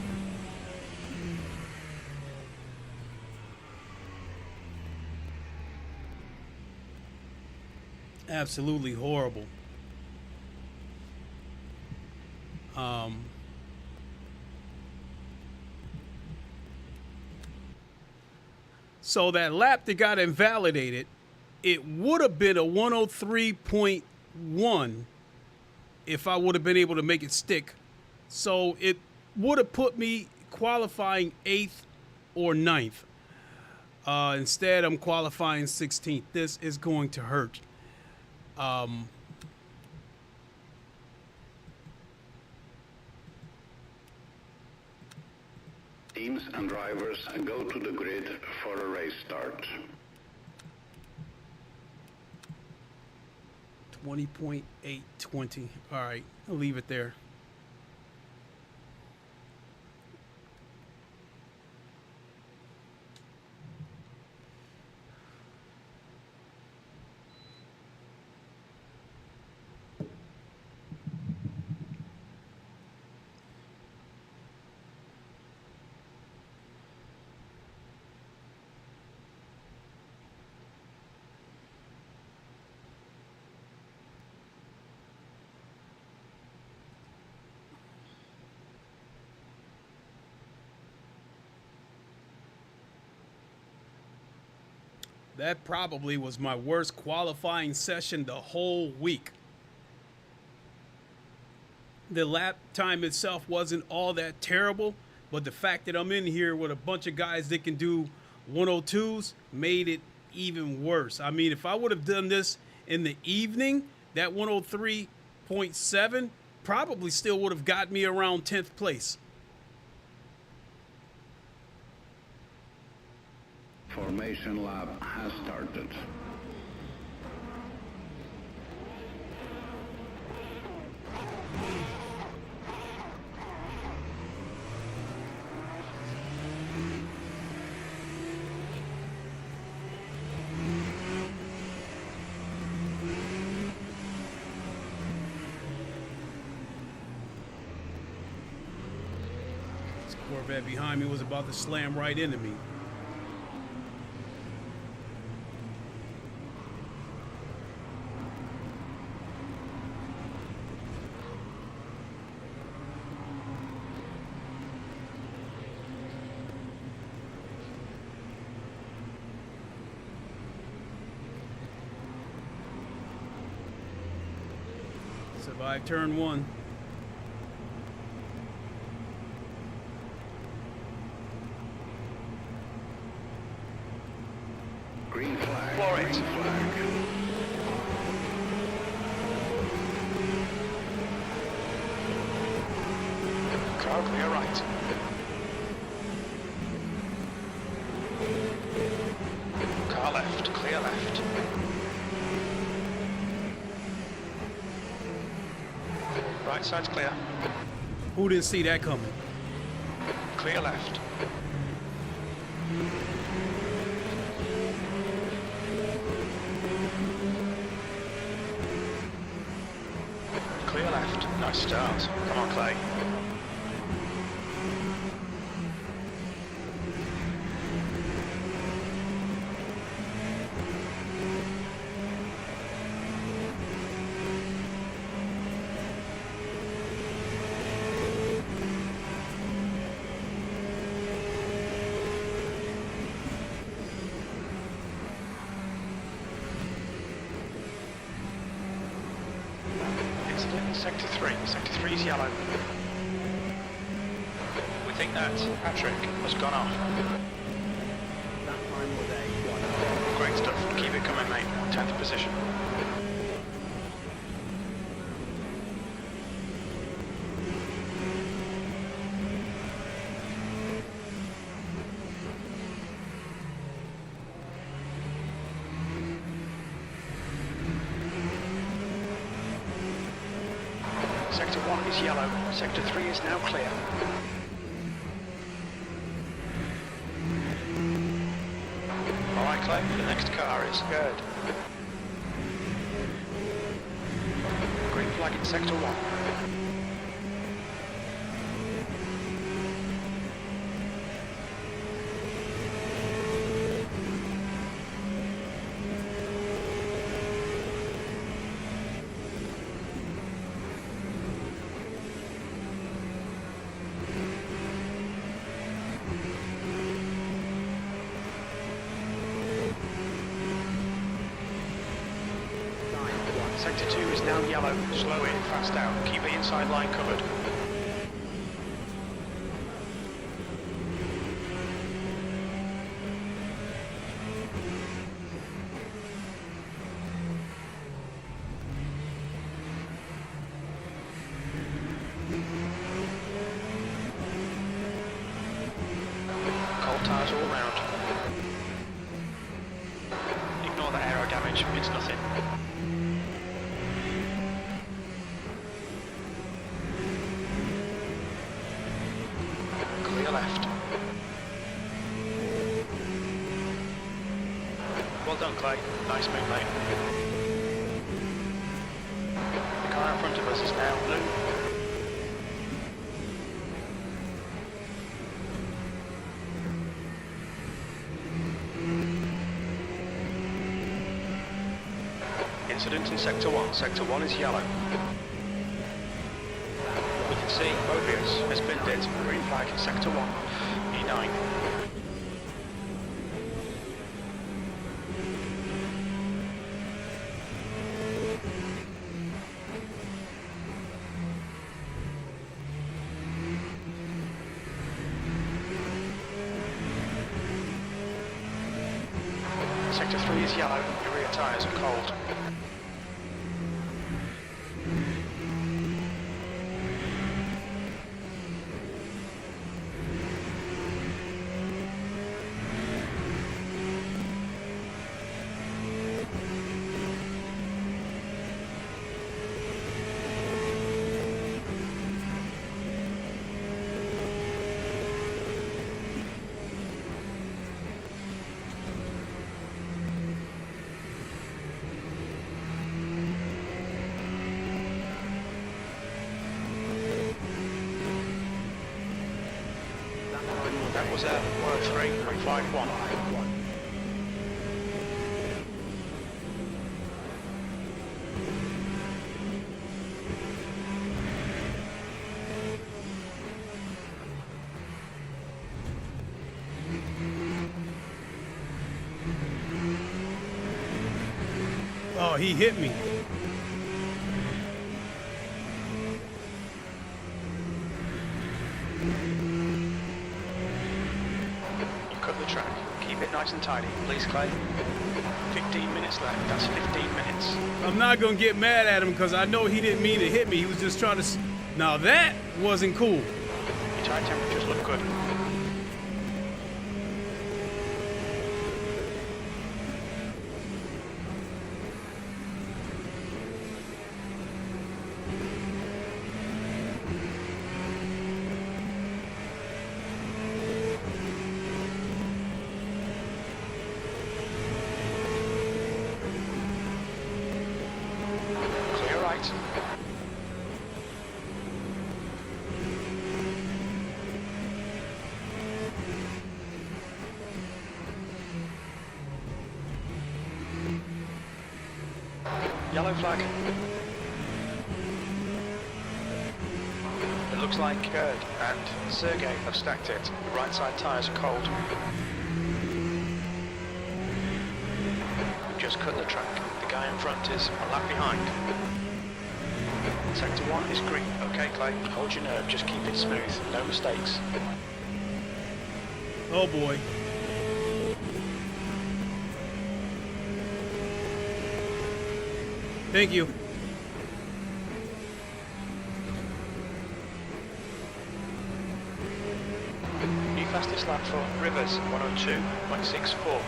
Absolutely horrible. So that lap that got invalidated, it would have been a 103.1 if I would have been able to make it stick. So it would have put me qualifying 8th or 9th. Instead, I'm qualifying 16th. This is going to hurt. Teams and drivers go to the grid for a race start. 20.820. All right, I'll leave it there. That probably was my worst qualifying session the whole week. The lap time itself wasn't all that terrible, but the fact that I'm in here with a bunch of guys that can do 102s made it even worse. I mean, if I would have done this in the evening, that 103.7 probably still would have got me around 10th place. Formation lap has started. This Corvette behind me was about to slam right into me. Survive turn 1. Green flag. Floor it. Green flag. Car clear right. Car left, clear left. Right side's clear. Who didn't see that coming? Clear left. Clear left. Nice start. Come on, Clay. Sector 3. Sector 3 is yellow. We think that Patrick has gone off. That time was a 1. Great stuff. Keep it coming, mate. 10th position. Sector 1 is yellow. Sector 3 is now clear. Alright, Clay, the next car is good. Green flag in Sector 1. Sector 2 is now yellow. Slow in, fast out. Keep the inside line covered. Cold tires all round. Ignore the aero damage, it's nothing. Clear left. Well done, Clay. Nice move, mate. The car in front of us is now blue. Incident in Sector 1. Sector 1 is yellow. We can see Mobius has binned it. Green flag in Sector 1. E9. Sector 3 is yellow. Your rear tyres are cold. That was a 103.51. Oh, he hit me. cut the track. Keep it nice and tidy, please, Clay. 15 minutes left, that's 15 minutes. I'm not gonna get mad at him because I know he didn't mean to hit me. He was just trying to. Now that wasn't cool. Your tyre temperatures look good. Clear right. Yellow flag. It looks like Gerd and Sergey have stacked it. The right side tyres are cold. We've just cut the track. The guy in front is a lap behind. Sector 1 is green. Okay, Clay, hold your nerve, just keep it smooth. No mistakes. Oh boy. Thank you. New fastest lap for Rivers, 102.64.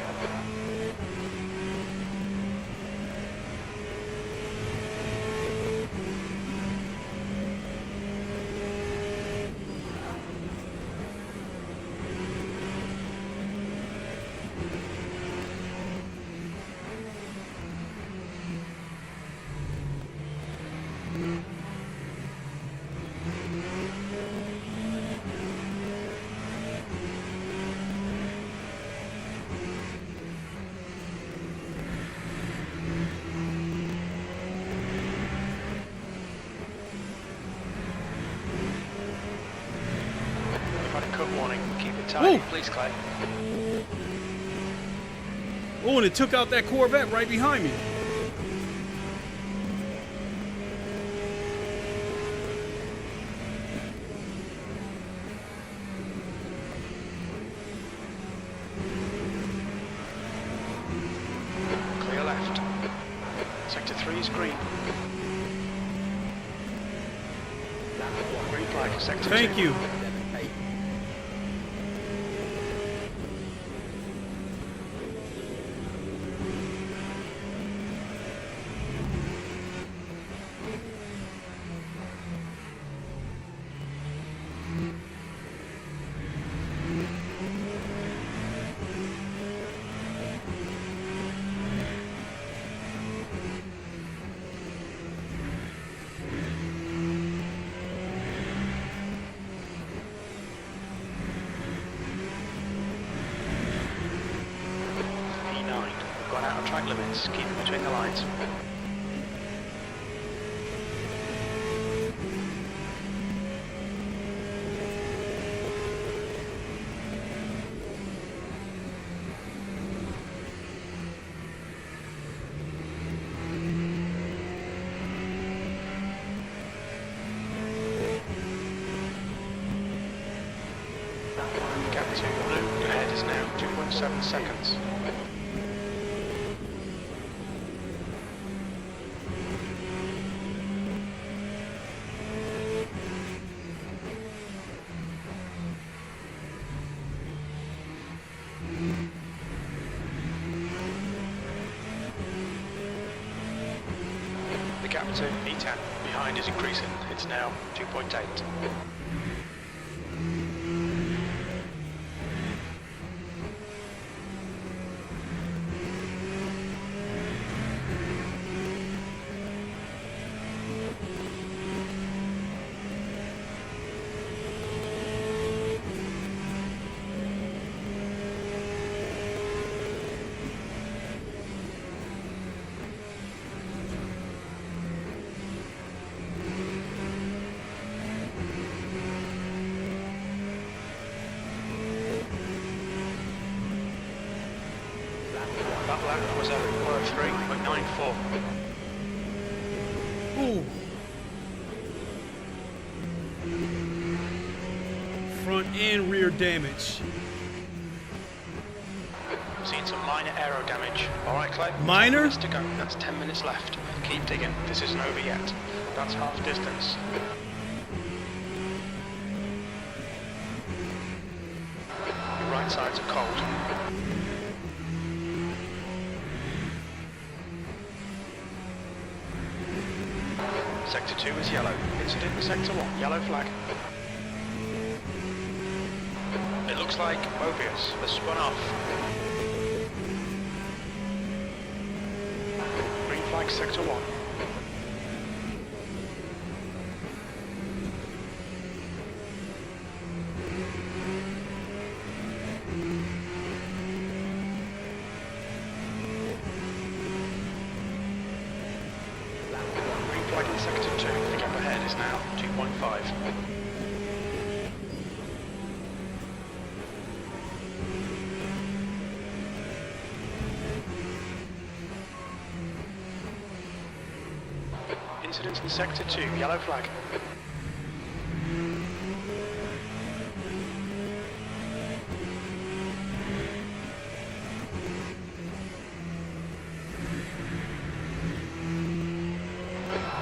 Cut warning, keep it tidy, Ooh. please, Clay. Oh, and it took out that Corvette right behind me. Clear left. Sector 3 is green. Green flag, sector 2. Thank you. Gone out of track limits, keep it between the lines. Gap 2 blue, ahead is now 2.7 seconds. The gap to E10 behind is increasing. It's now 2.8. That lap was at 103.94. Ooh. Front and rear damage. Seen some minor aero damage. All right, Clay. Minor? 10 minutes to go. That's 10 minutes left. Keep digging. This isn't over yet. That's half distance. Your right sides are cold. Sector 2 is yellow. Incident in Sector 1. Yellow flag. It looks like Mobius has spun off. Green flag Sector 1. Green flag in Sector 2. The gap ahead is now 2.5. Incident in Sector 2, yellow flag.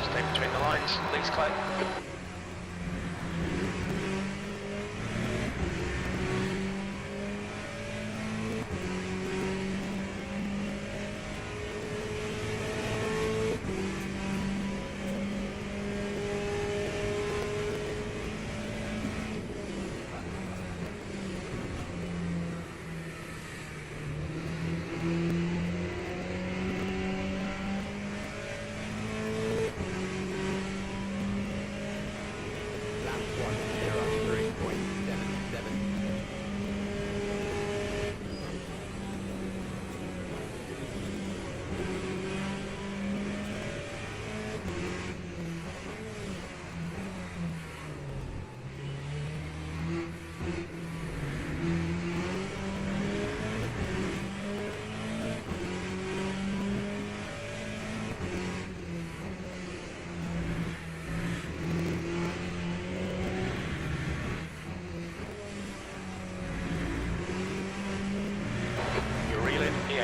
Stay between the lines, please, Clay.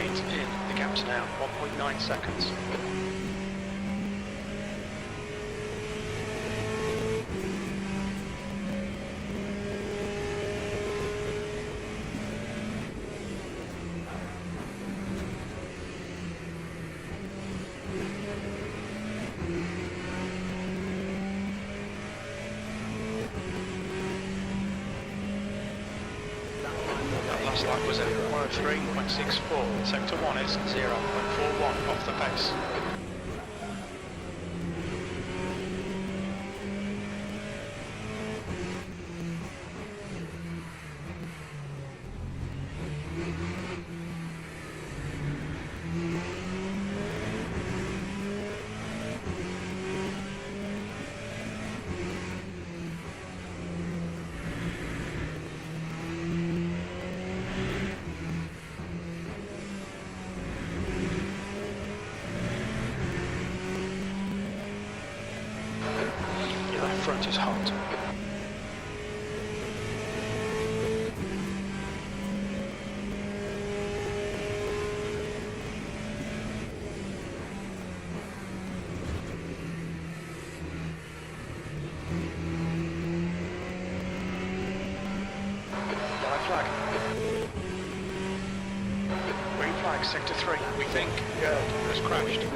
In. The gap's now 1.9 seconds. That last lap was at 103.64. Sector 1 is 0.41 off the pace. Front is hot. Yellow flag. Green flag, Sector 3. We think Gerd has crashed.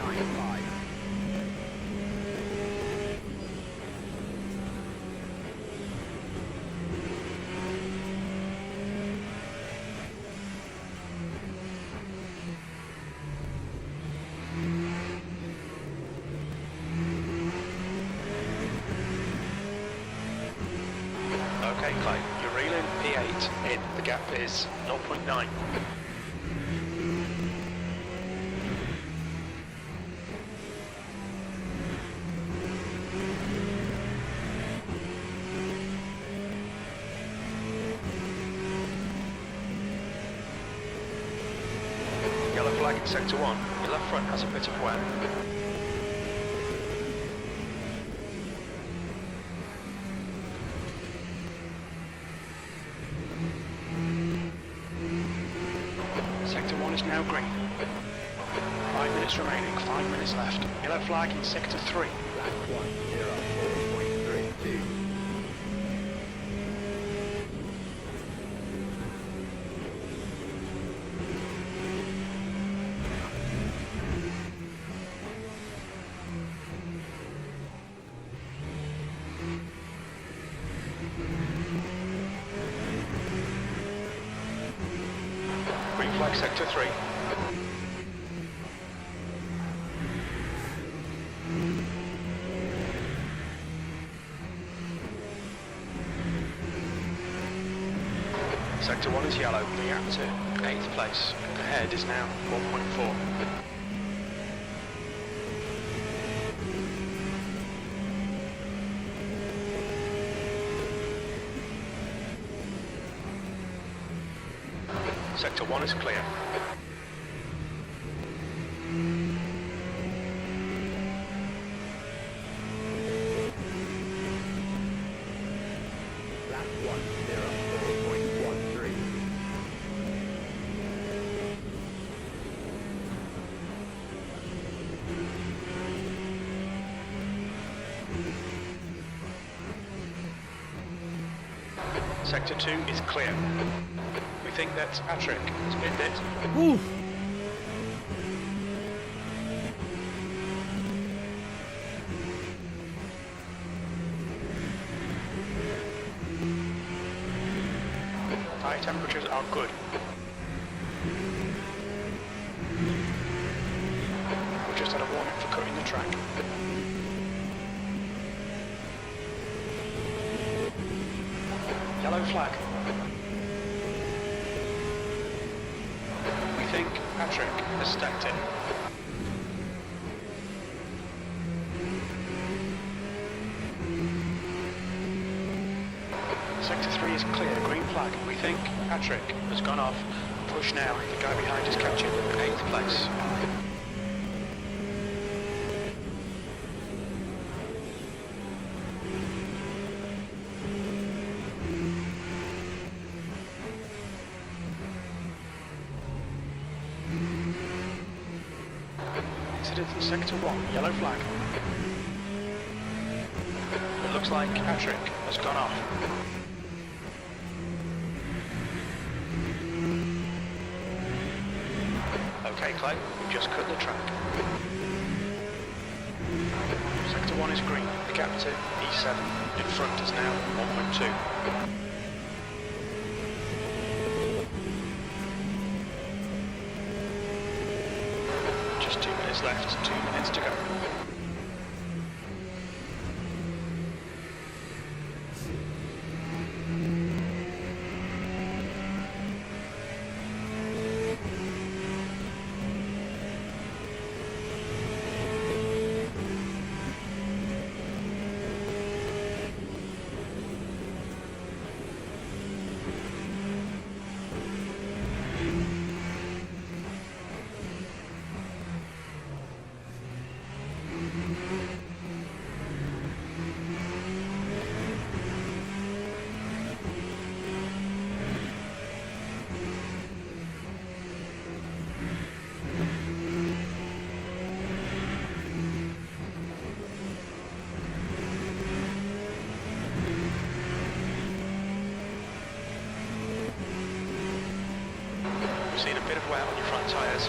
Okay, Clay, you're reeling P8 in. The gap is 0.9. Yellow flag in Sector 1. Your left front has a bit of wear. Sector 1 is now green. 5 minutes remaining, 5 minutes left. Yellow flag in Sector 3. Lap 104.32. Green flag Sector 3. Sector 1 is yellow, the gap to 8th place. Ahead is now 1.4. Sector 1 is clear. Lap 104.13. Sector 2 is clear. We think that's Patrick. Spin it. Ooh. Tyre temperatures are good. We just had a warning for cutting the track. Yellow flag. We think Patrick has stepped in. Sector 3 is clear, green flag. We think Patrick has gone off. Push now, the guy behind is catching 8th place. Exited from Sector 1, yellow flag. It looks like Patrick has gone off. Okay, Clay, we've just cut the track. Sector 1 is green, the gap to E7. In front is now 1.2. Just 2 minutes left, 2 minutes to go. We've seen a bit of wear on your front tyres.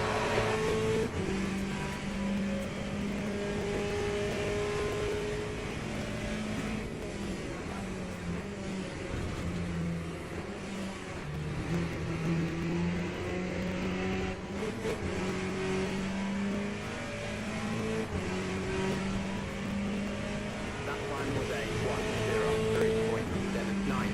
That time was a 103.79.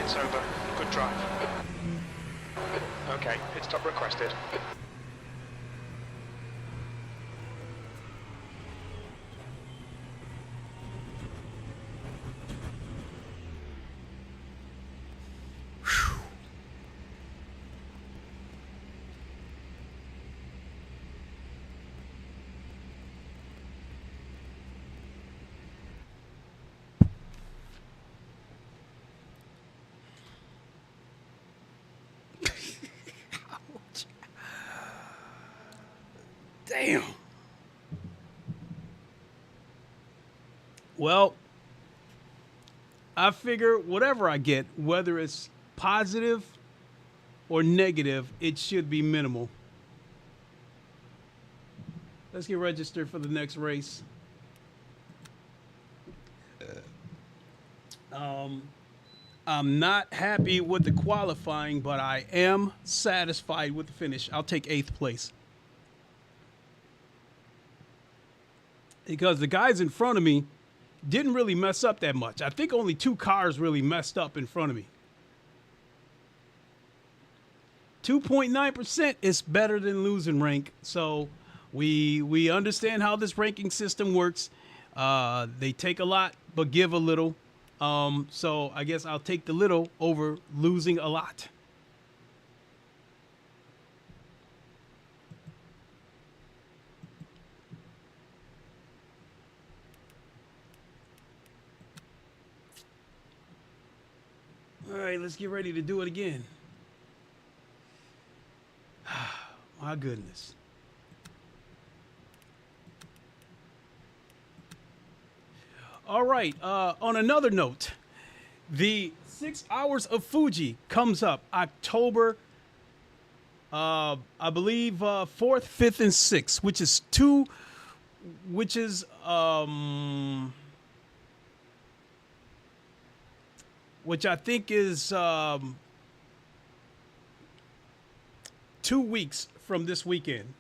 minutes over. Good drive. Okay, pit stop requested. Damn. Well, I figure whatever I get, whether it's positive or negative, it should be minimal. Let's get registered for the next race. I'm not happy with the qualifying, but I am satisfied with the finish. I'll take 8th place. Because the guys in front of me didn't really mess up that much. I think only 2 cars really messed up in front of me. 2.9% is better than losing rank. So we understand how this ranking system works. They take a lot, but give a little. So I guess I'll take the little over losing a lot. All right, let's get ready to do it again. My goodness. All right, on another note, the 6 Hours of Fuji comes up October, I believe, 4th, 5th, and 6th, which I think is 2 weeks from this weekend.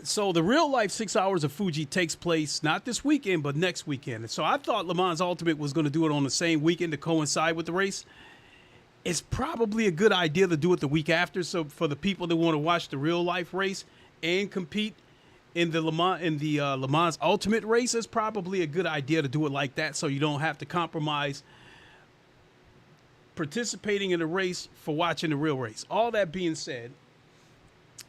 So the real life 6 Hours of Fuji takes place not this weekend, but next weekend. So I thought Le Mans Ultimate was going to do it on the same weekend to coincide with the race. It's probably a good idea to do it the week after. So for the people that want to watch the real life race and compete in the Le Mans Ultimate race, it's probably a good idea to do it like that, so you don't have to compromise participating in the race for watching the real race. All that being said,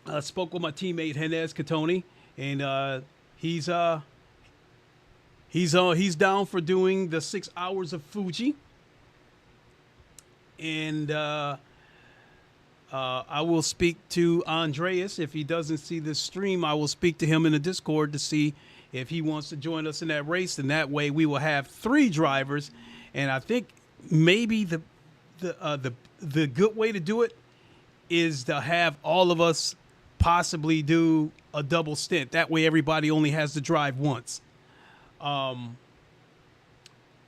I spoke with my teammate Henez Katoni, and he's down for doing the 6 Hours of Fuji, and I will speak to Andreas. If he doesn't see this stream, I will speak to him in the Discord to see if he wants to join us in that race, and that way we will have 3 drivers. And I think maybe the good way to do it is to have all of us possibly do a double stint. That way everybody only has to drive once.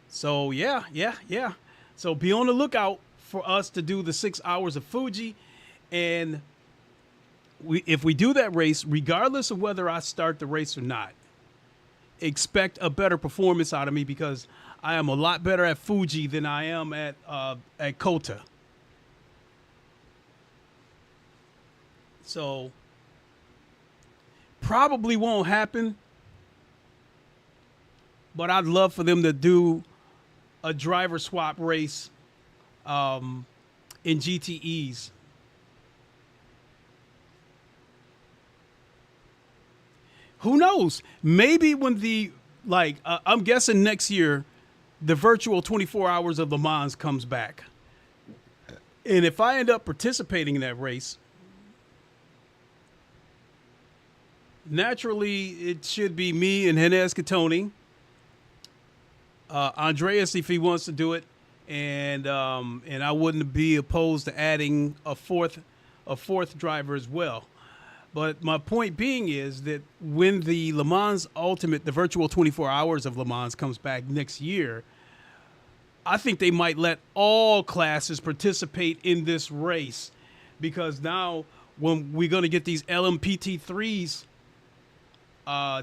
So yeah. So be on the lookout for us to do the 6 Hours of Fuji. And if we do that race, regardless of whether I start the race or not, expect a better performance out of me, because I am a lot better at Fuji than I am at Kota. So probably won't happen, but I'd love for them to do a driver swap race in GTEs. Who knows? Maybe when I'm guessing next year, the virtual 24 Hours of Le Mans comes back. And if I end up participating in that race, naturally it should be me and Henez Katoni, Andreas if he wants to do it, and I wouldn't be opposed to adding a fourth driver as well. But my point being is that when the Le Mans Ultimate, the virtual 24 Hours of Le Mans comes back next year, I think they might let all classes participate in this race, because now when we're going to get these LMPT3s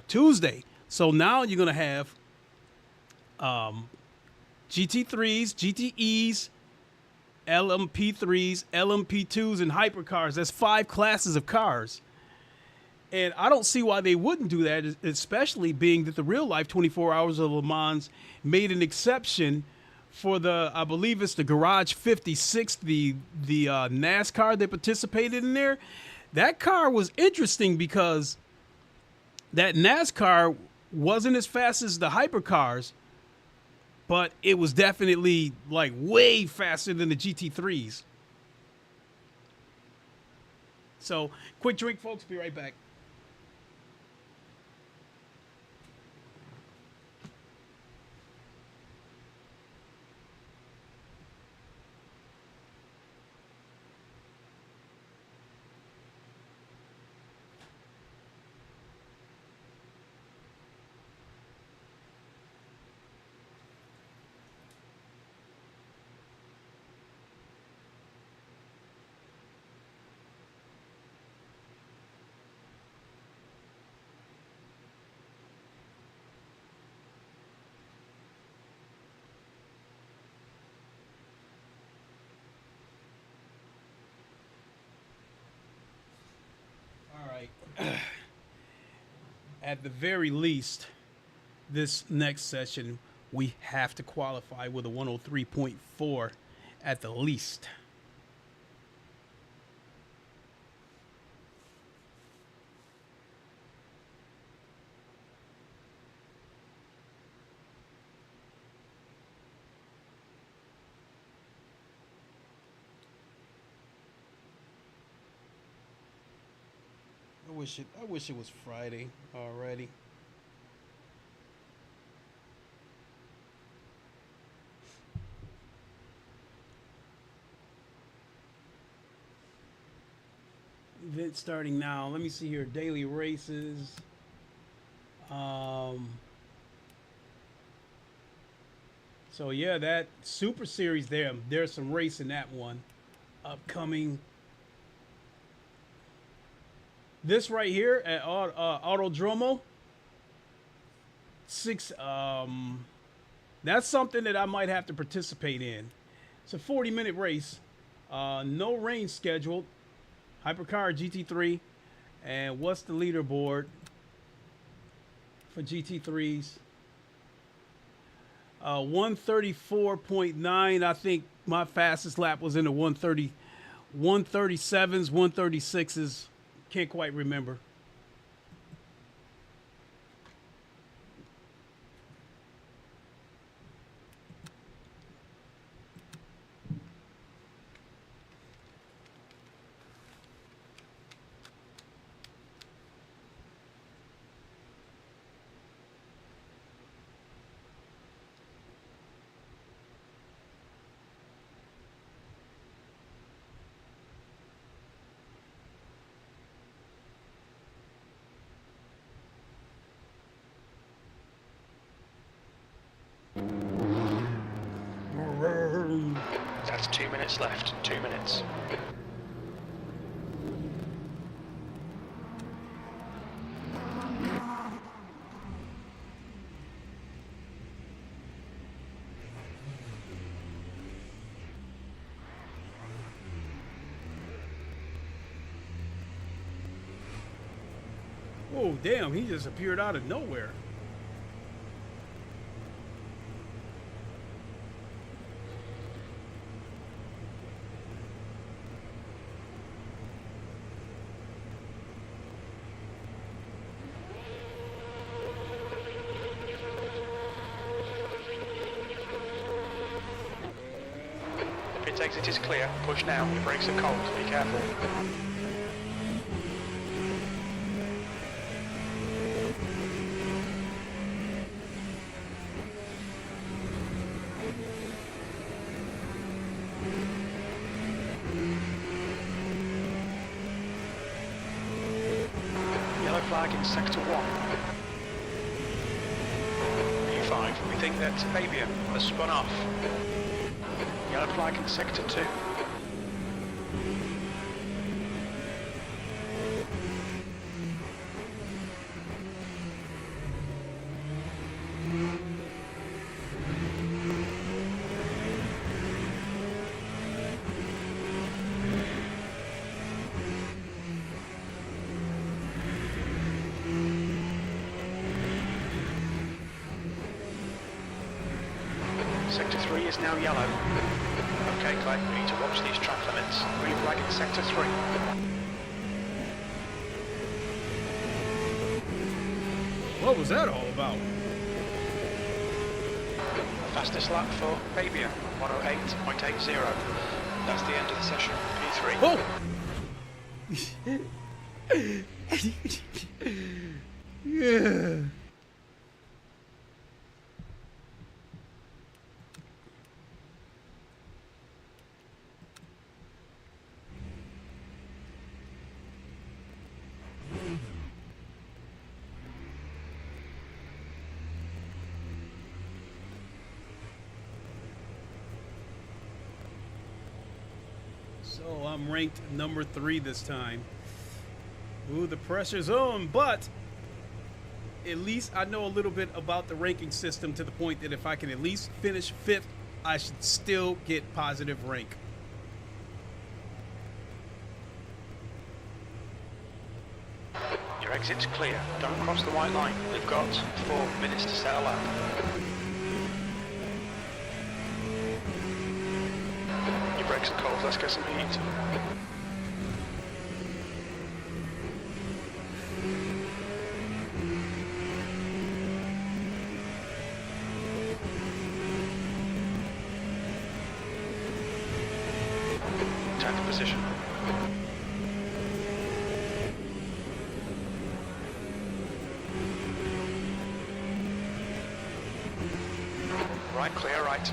Tuesday, so now you're going to have GT3s, GTEs, LMP3s, LMP2s, and hypercars. That's 5 classes of cars. And I don't see why they wouldn't do that, especially being that the real life 24 Hours of Le Mans made an exception for the, I believe it's the Garage 56, the NASCAR that participated in there. That car was interesting because that NASCAR wasn't as fast as the hypercars, but it was definitely like way faster than the GT3s. So, quick drink, folks. Be right back. At the very least, this next session, we have to qualify with a 103.4 at the least. I wish it was Friday already. Event starting now. Let me see here. Daily races. So yeah, that Super Series there's some race in that one upcoming. This right here at Autodromo, that's something that I might have to participate in. It's a 40-minute race, no rain scheduled. Hypercar GT3, and what's the leaderboard for GT3s? 134.9. I think my fastest lap was in the 137s, 136s. Can't quite remember. That's 2 minutes left. 2 minutes. Oh, damn, he just appeared out of nowhere. Pit exit is clear. Push now. The brakes are cold. Be careful. Yellow flag in sector 1. P5. We think that Fabian has spun off. Yellow flag in sector 2. is now yellow. Okay, Clay, we need to watch these track limits. Green flag in sector 3. What was that all about? Fastest lap for Fabia, 108.80. That's the end of the session, P3. Oh! Yeah. So I'm ranked number 3 this time. Ooh, the pressure's on, but at least I know a little bit about the ranking system to the point that if I can at least finish 5th, I should still get positive rank. Your exit's clear. Don't cross the white line. We've got 4 minutes to set a lap. Your brakes are cold. Let's get some heat. Tenth position. Right, clear, right.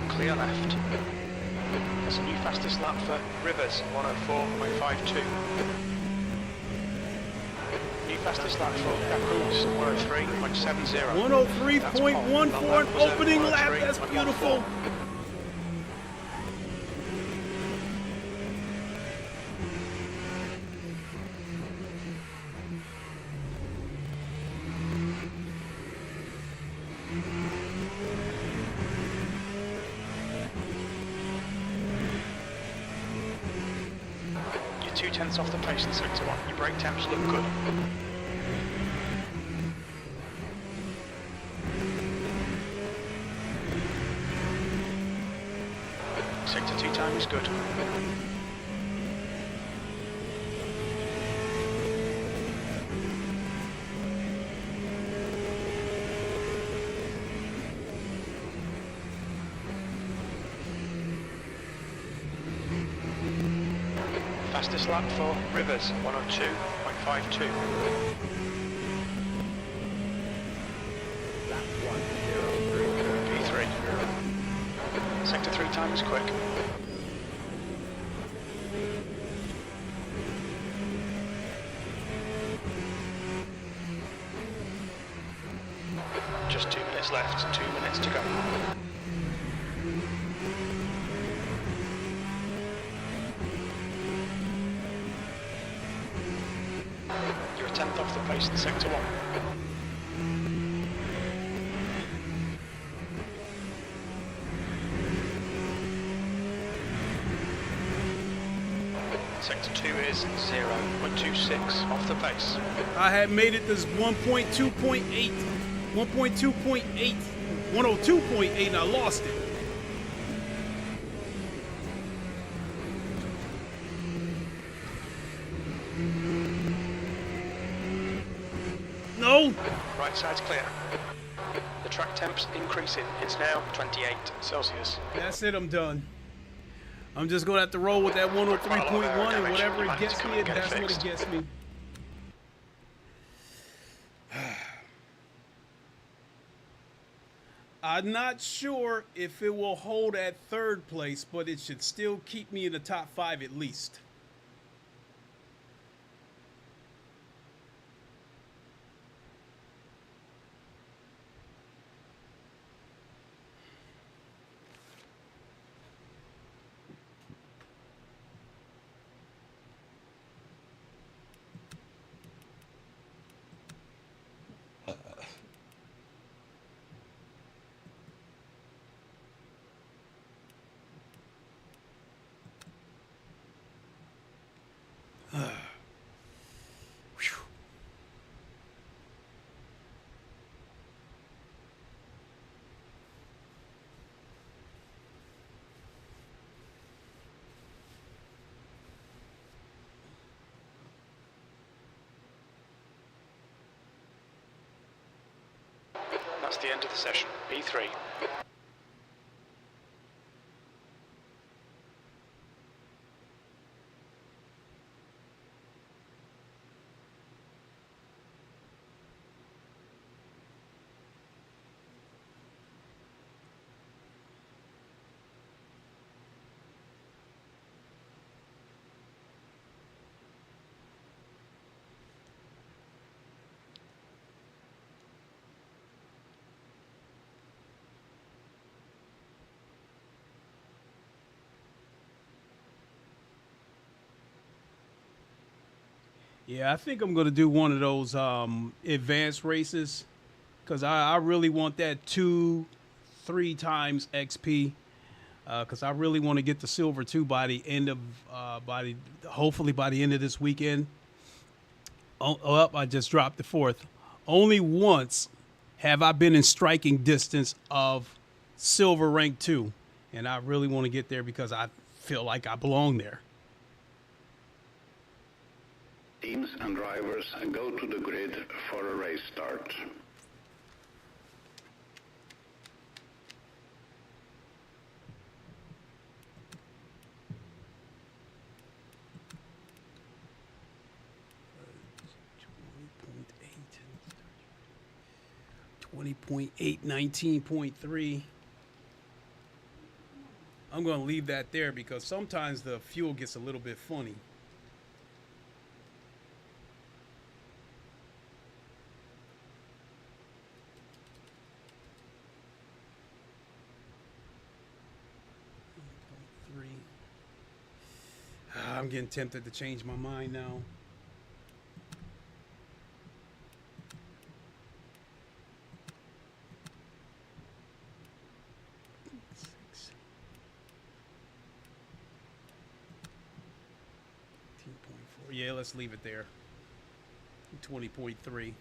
Clear left. That's a new fastest lap for Rivers, 104.52. New fastest lap for Cruz, 103.70. 103.14 for an opening lap. That's beautiful. You're 2/10 off the pace in sector 1. Your brake temps look good. Sector 2 time is good. Fastest lap for Rivers, 102.52. P3. Sector 3 time is quick. Just 2 minutes left, 2 minutes to go. You're a 10th off the pace in sector 1. Sector 2 is 0.26 off the pace. I had made it this 1.2.8, 1.2.8, 102.8, and I lost it. No! Right side's clear. The track temp's increasing. It's now 28 Celsius. That's it, I'm done. I'm just going to have to roll with that 103.1, and whatever it gets me, that's what it gets me. I'm not sure if it will hold at third place, but it should still keep me in the top 5 at least. That's the end of the session. P3. Yeah, I think I'm going to do one of those advanced races because I really want that 2-3 times XP because I really want to get the silver too by the end of hopefully by the end of this weekend. Oh, I just dropped the 4th. Only once have I been in striking distance of silver rank 2, and I really want to get there because I feel like I belong there. Teams and drivers go to the grid for a race start. .8, 19.3. I'm going to leave that there because sometimes the fuel gets a little bit funny. I'm getting tempted to change my mind now. Yeah, let's leave it there. 20.3.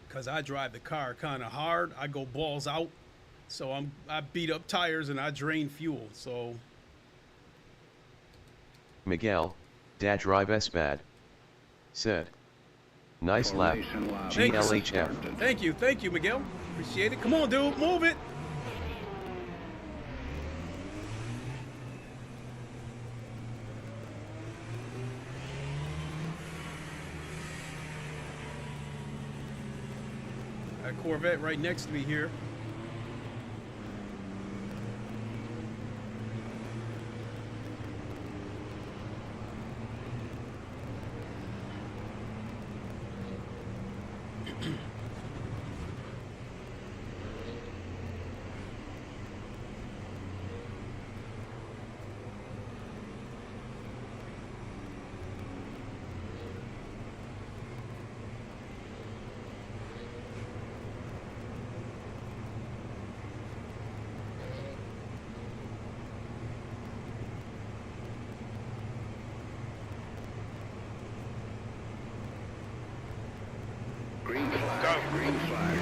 Because I drive the car kind of hard. I go balls out. So I beat up tires and I drain fuel. So Miguel, Dad Drive S Bad, said, nice lap, GLHF. Thank you, Miguel. Appreciate it. Come on, dude, move it. Got a Corvette right next to me here. Green flag. Go. Green flag.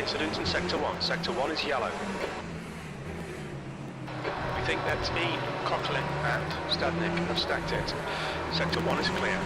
Incident in Sector 1. Sector 1 is yellow. We think that T, Cochlin and Stadnik have stacked it. Sector 1 is clear.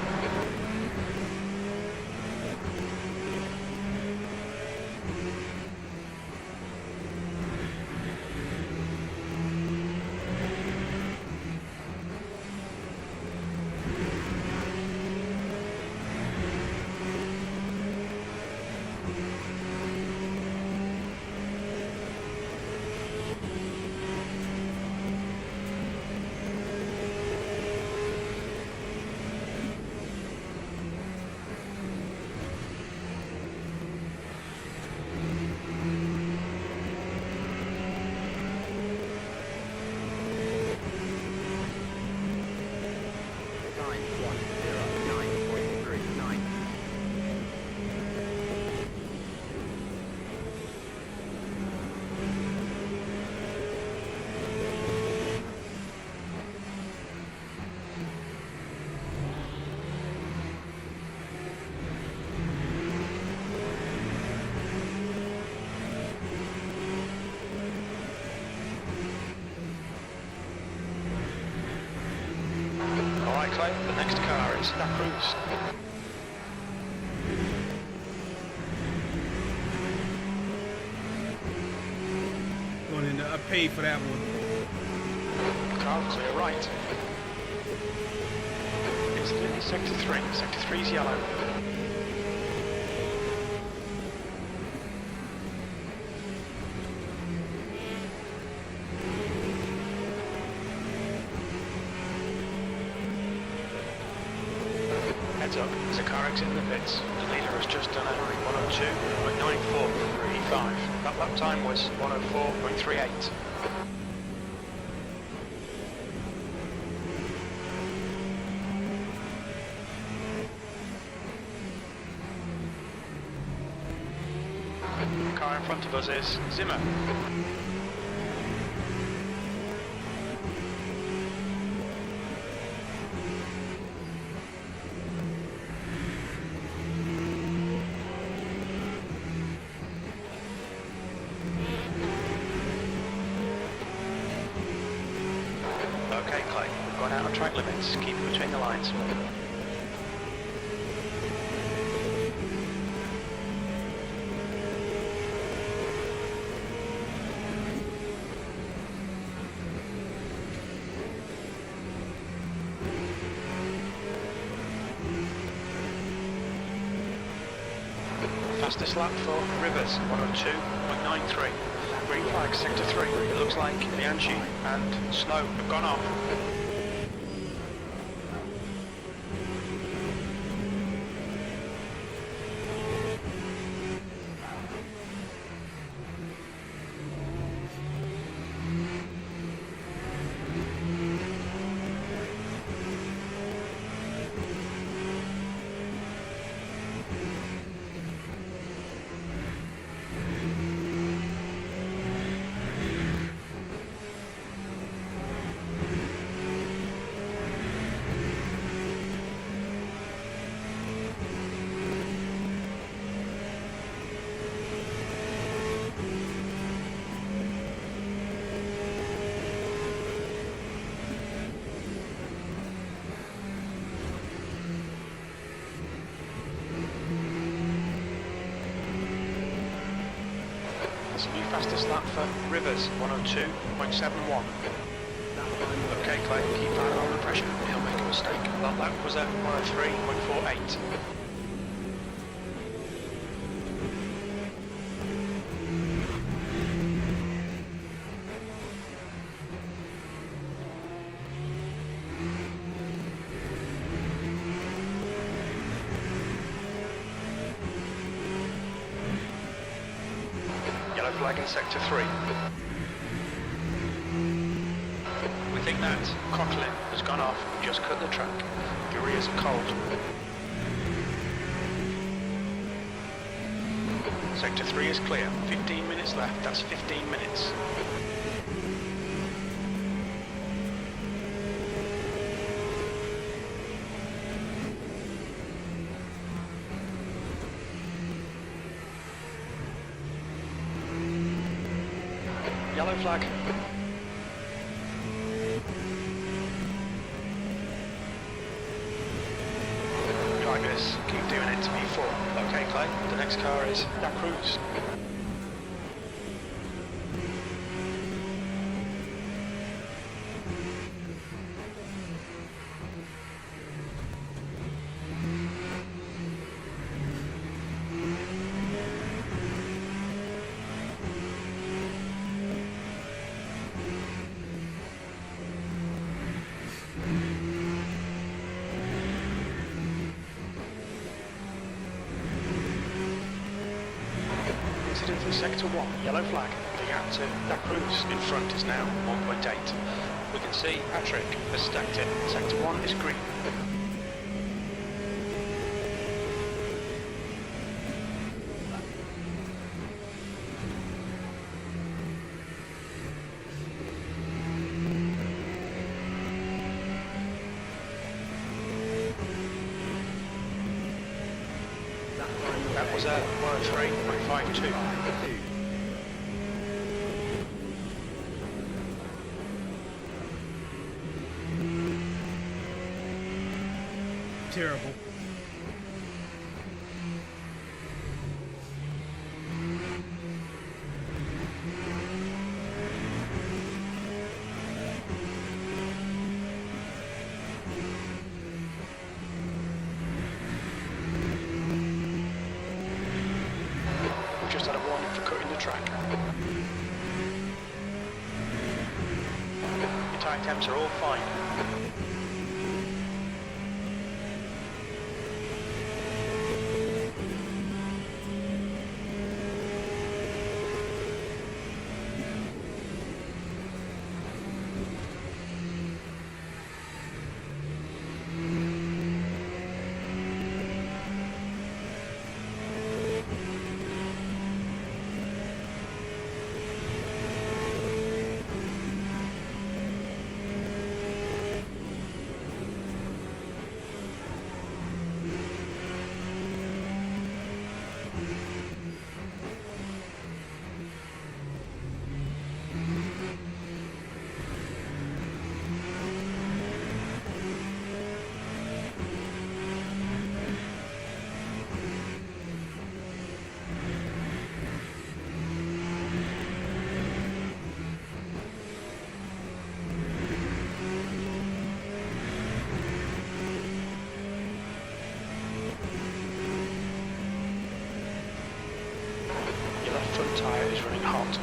Okay, Clay, the next car is that cruise. Going into, I paid for that one. Car clear right. Incident in sector 3. Sector 3 is yellow. Heads up, there's a car exiting the pits. The leader has just done a 102.9435. That lap time was 104.38. The car in front of us is Zimmer. Okay, Clay, we're going out of track limits. Keep it between the lines. Fastest lap for Rivers, 102.93. Green flag, sector 3. It looks like Bianchi and Snow have gone off. That's a new fastest lap for Rivers, 102.71. Okay, Clay, keep that under pressure. He'll make a mistake. That lap was at 103.48. Yellow flag in sector 3. We think that Coughlin has gone off, just cut the track. Your ears are cold. Sector 3 is clear. 15 minutes left, that's 15 minutes. Yellow flag. Drivers, keep doing it to V4. Okay, Clay, the next car is Da Cruz. Incident in sector 1, yellow flag. The gap to Da Cruz in front is now 1.8. We can see Patrick has stacked it. Sector 1 is green. That was a 103.52. terrible. We've just had a warning for cutting the track. Your tyre temps are all fine. Your left front tyre is running hot.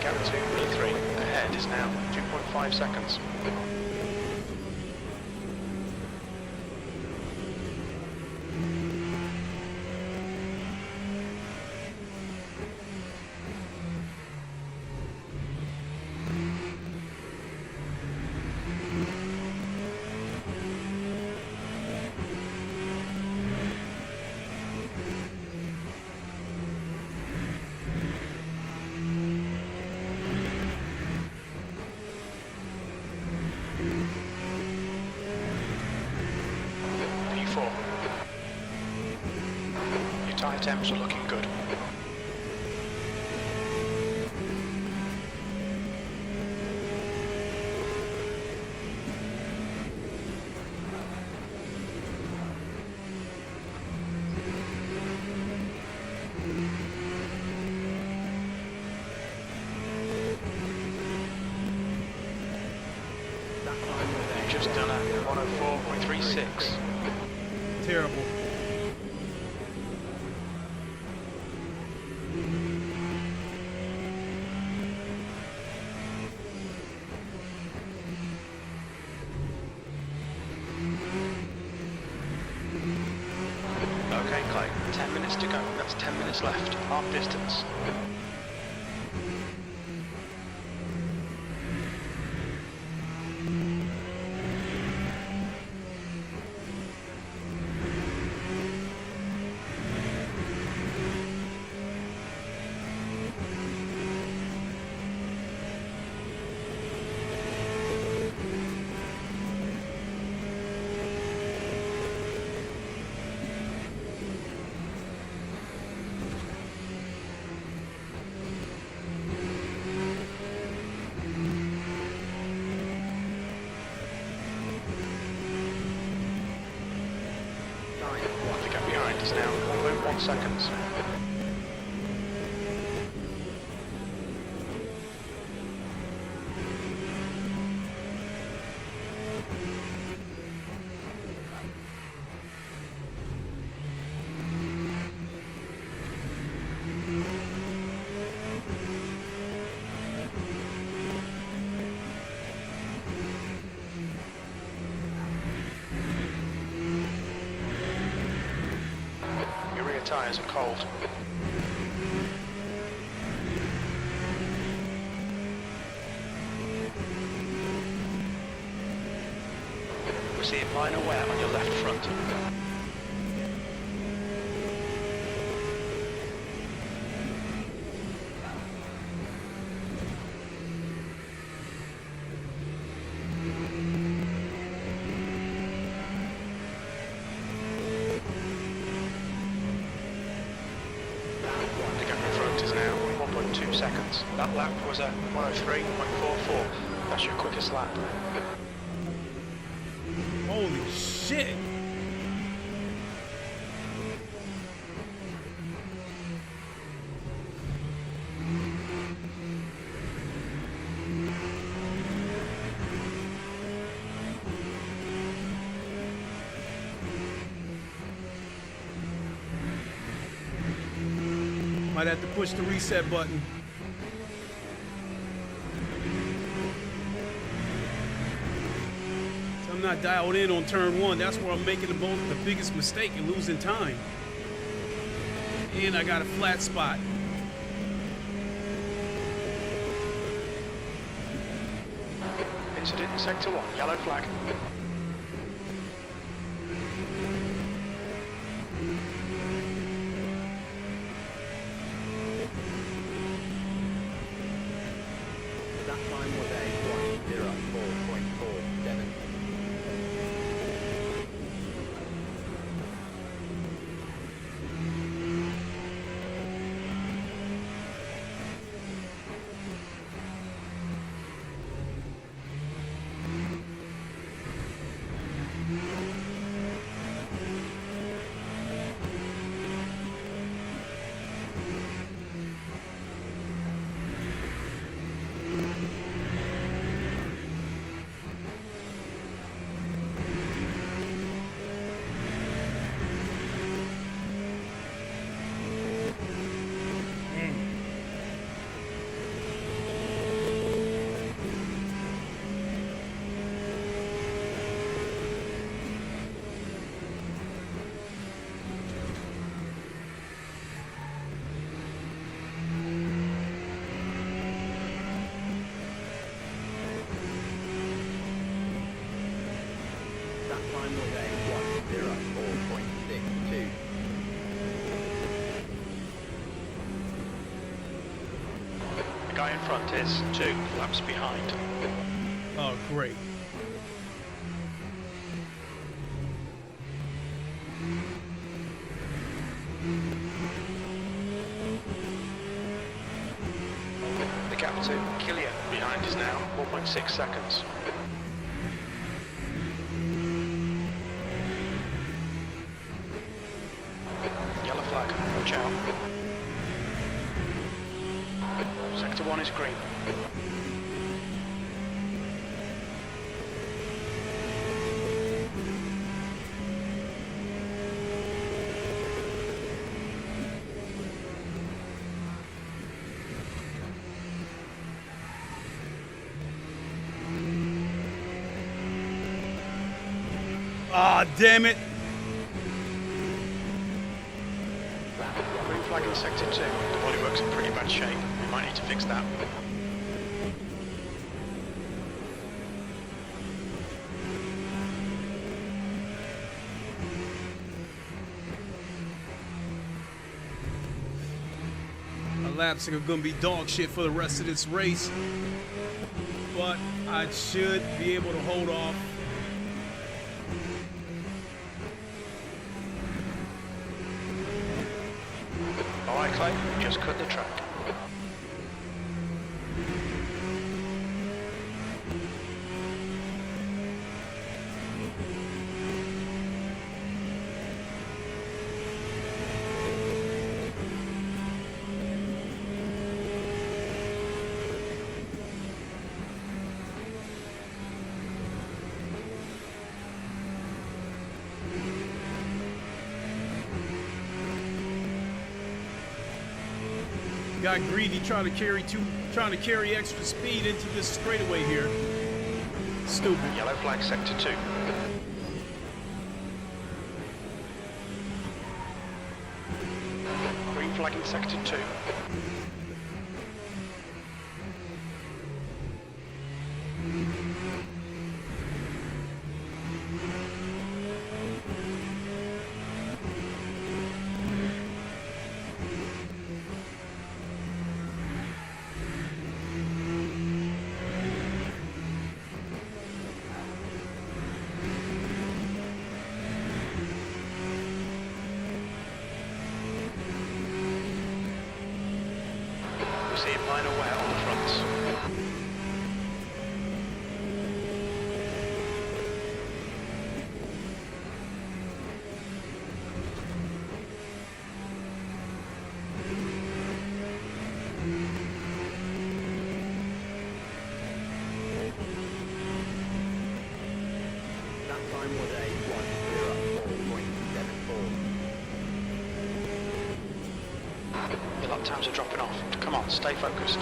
Gap to E3. Ahead is now 2.5 seconds. P4. Your tyre temps are looking good. You've just done a 104.36. Terrible. Okay, Clay, 10 minutes to go. That's 10 minutes left. Half distance. The gap behind is now 1.1 seconds. Your rear tyres are cold. We see a minor wear on your left front. seconds. That lap was a 103.44. That's your quickest lap. Holy shit. Might have to push the reset button. So I'm not dialed in on turn one. That's where I'm making the biggest mistake and losing time. And I got a flat spot. Incident in sector 1, yellow flag. That time was a 1:04.47. That time was a 1:04.62. The guy in front is 2 laps behind. Oh, great. The gap to Killian behind is now 4.6 seconds. Yellow flag, watch out. Sector 1 is green. Ah, damn it. Green flag in sector 2. The bodywork's in pretty bad shape. We might need to fix that. My laps are gonna be dog shit for the rest of this race. But I should be able to hold off. Alright Clay, you just cut the track. Got greedy trying to carry extra speed into this straightaway here. Stupid. Yellow flag sector 2. Green flag in sector 2. We see him lying aware on the fronts. That time was a 104.74. Your lap times are dropping off. Come on, stay focused.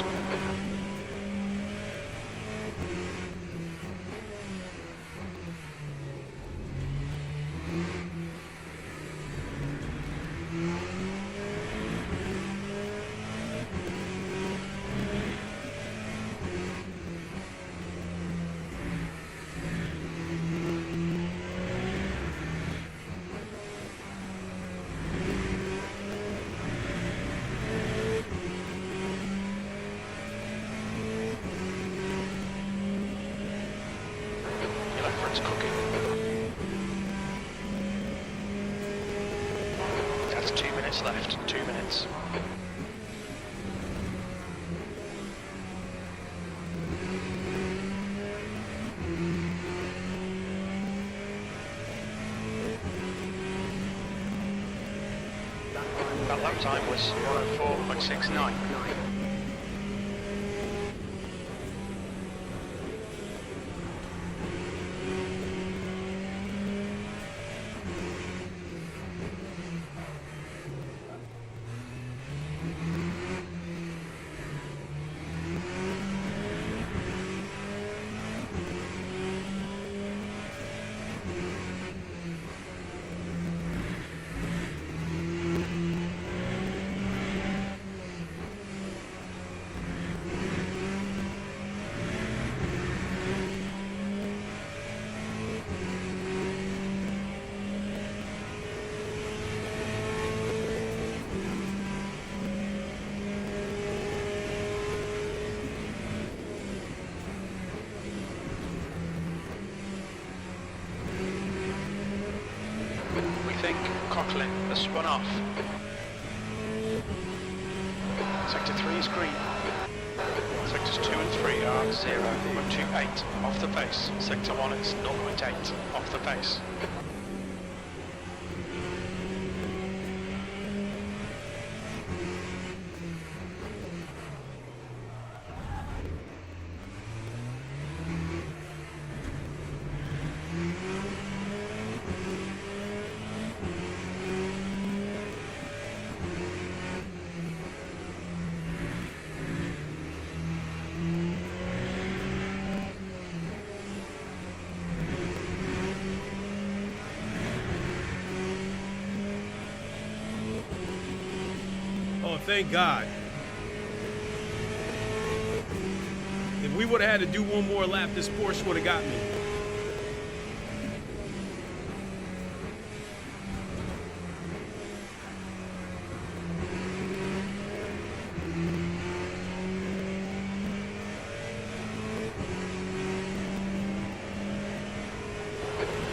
Your left front's cooking. That's 2 minutes left. 2 minutes. That lap time was 104.69. We think Coughlin has spun off. Sector 3 is green. Sectors 2 and 3 are 0.28 off the pace. Sector 1 is 0.8 off the pace. Oh, thank God. If we would have had to do one more lap, this Porsche would have got me.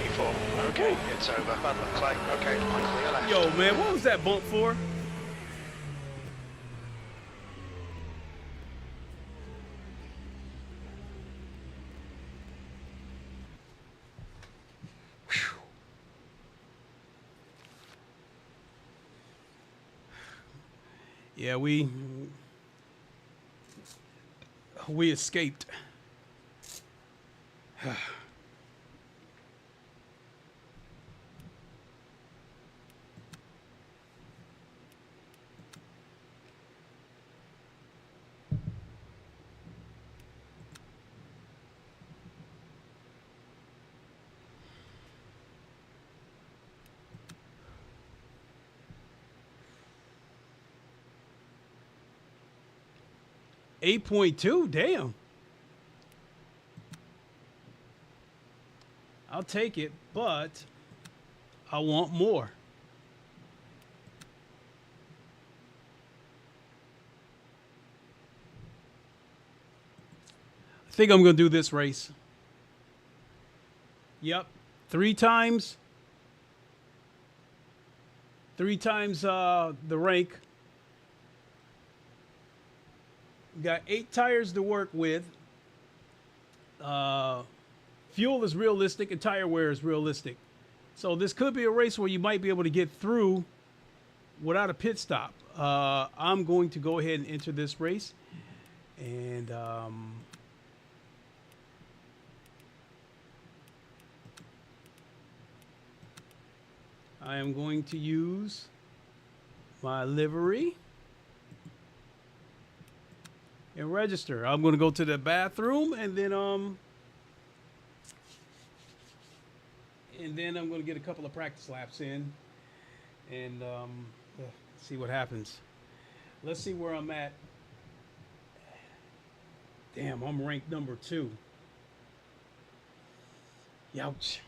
E4. Okay, it's over. Bad luck, Clay. Okay, clear left. Yo, man, what was that bump for? Yeah, we escaped. 8.2, damn. I'll take it, but I want more. I think I'm going to do this race. Yep. 3 times. 3 times the rank. We got 8 tires to work with. Fuel is realistic and tire wear is realistic. So this could be a race where you might be able to get through without a pit stop. I'm going to go ahead and enter this race. And I am going to use my livery and register. I'm going to go to the bathroom and then I'm going to get a couple of practice laps in and see what happens. Let's see where I'm at. Damn, I'm ranked number 2. Youch.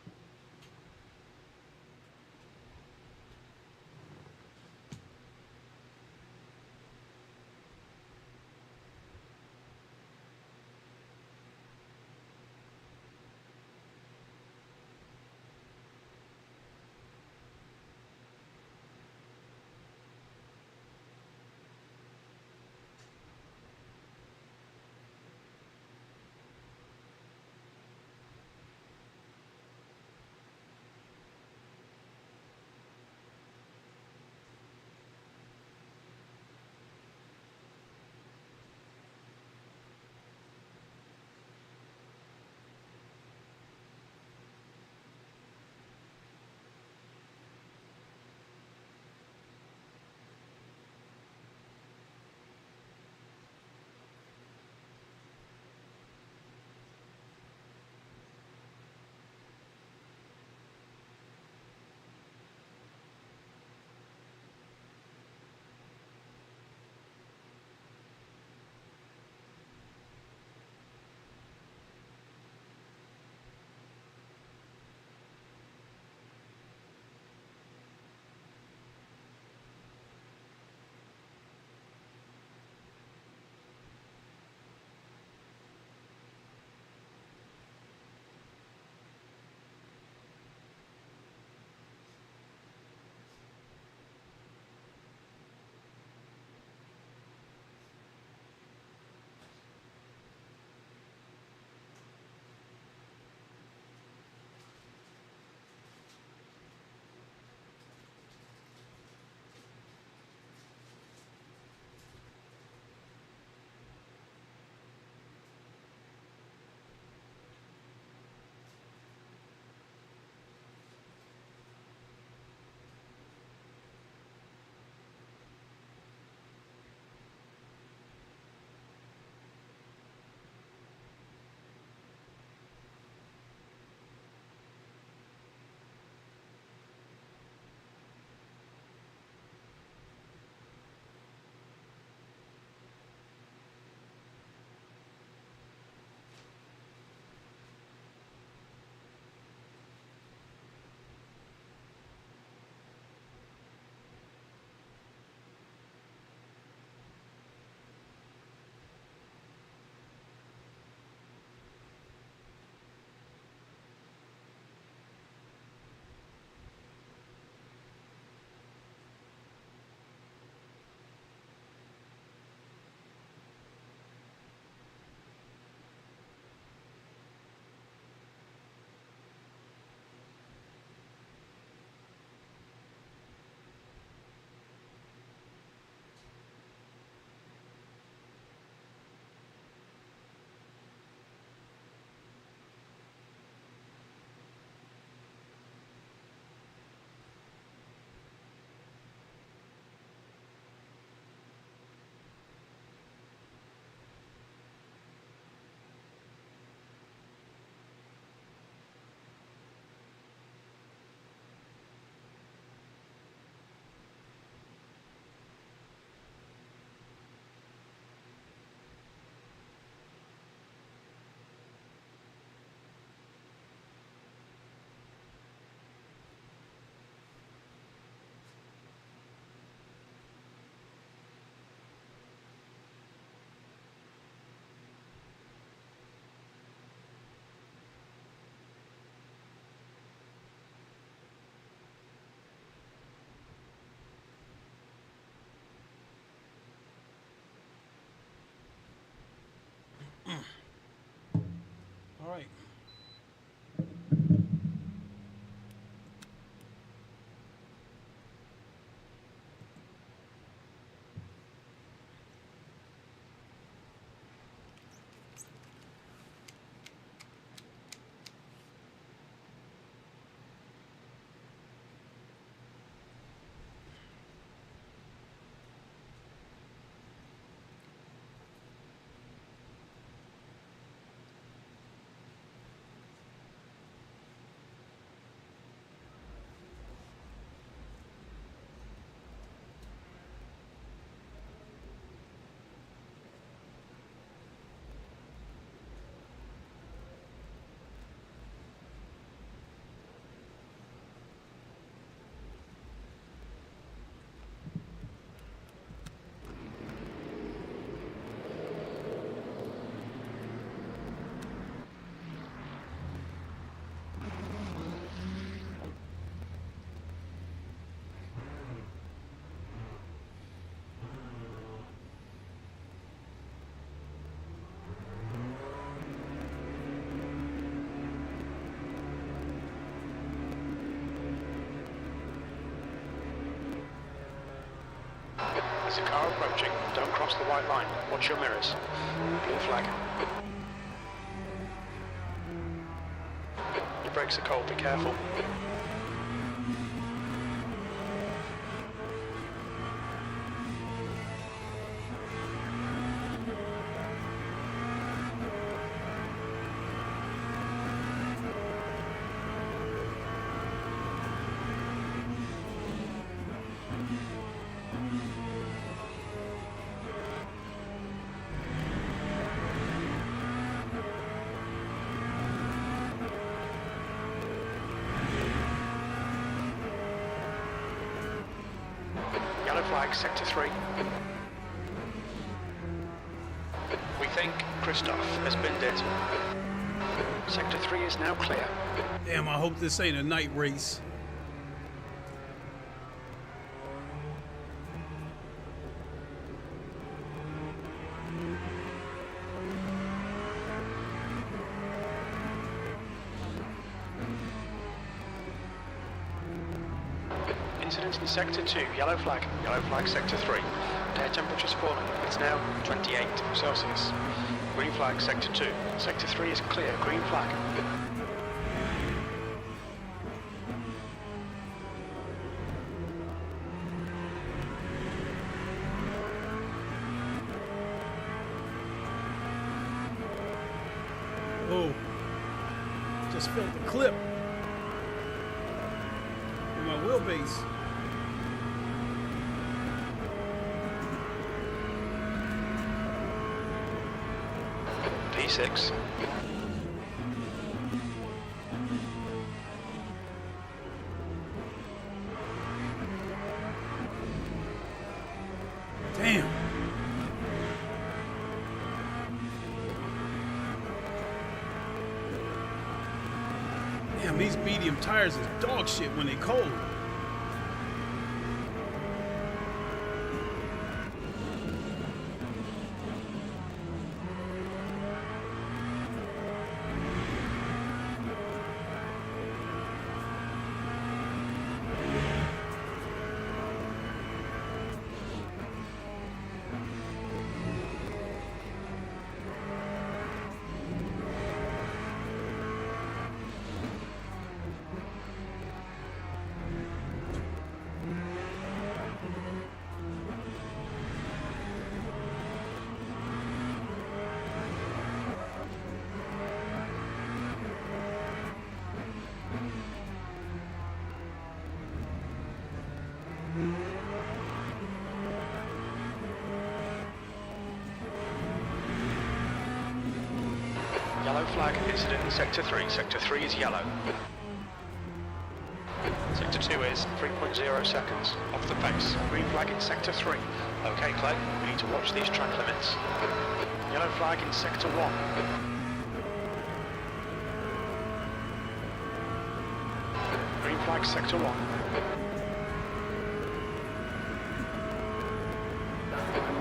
right. There's a car approaching. Don't cross the white line. Watch your mirrors. Blue flag. Your brakes are cold. Be careful. Yellow flag, sector 3. We think Christoph has binned it. Sector 3 is now clear. Damn, I hope this ain't a night race. Incident in sector 2, yellow flag, sector 3. Air temperature's falling. It's now 28 Celsius. Green flag, sector 2. Sector 3 is clear, green flag. Oh, just felt the clip in my wheelbase. P6. Damn. Damn, these medium tires is dog shit when they cold. Yellow flag, incident in sector 3. Sector 3 is yellow. Sector 2 is 3.0 seconds. Off the pace. Green flag in sector 3. Okay, Clay, we need to watch these track limits. Yellow flag in sector 1. Green flag, sector 1.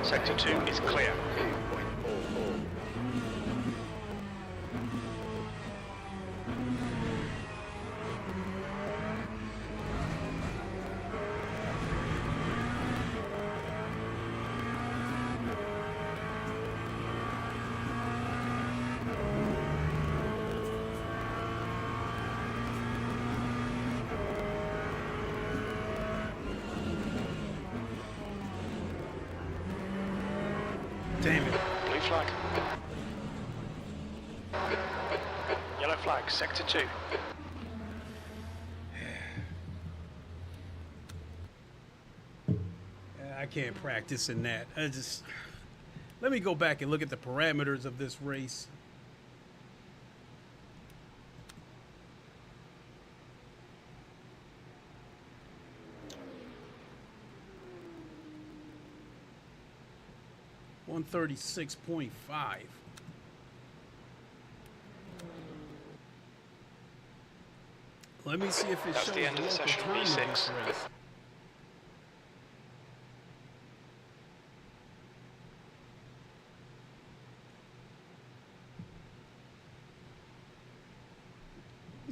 Sector 2 is clear. Damn it. Blue flag. Yellow flag, sector 2. I can't practice in that. Let me go back and look at the parameters of this race. .136.5. Let me see if it That's shows the end of the local session, time of B6. this race.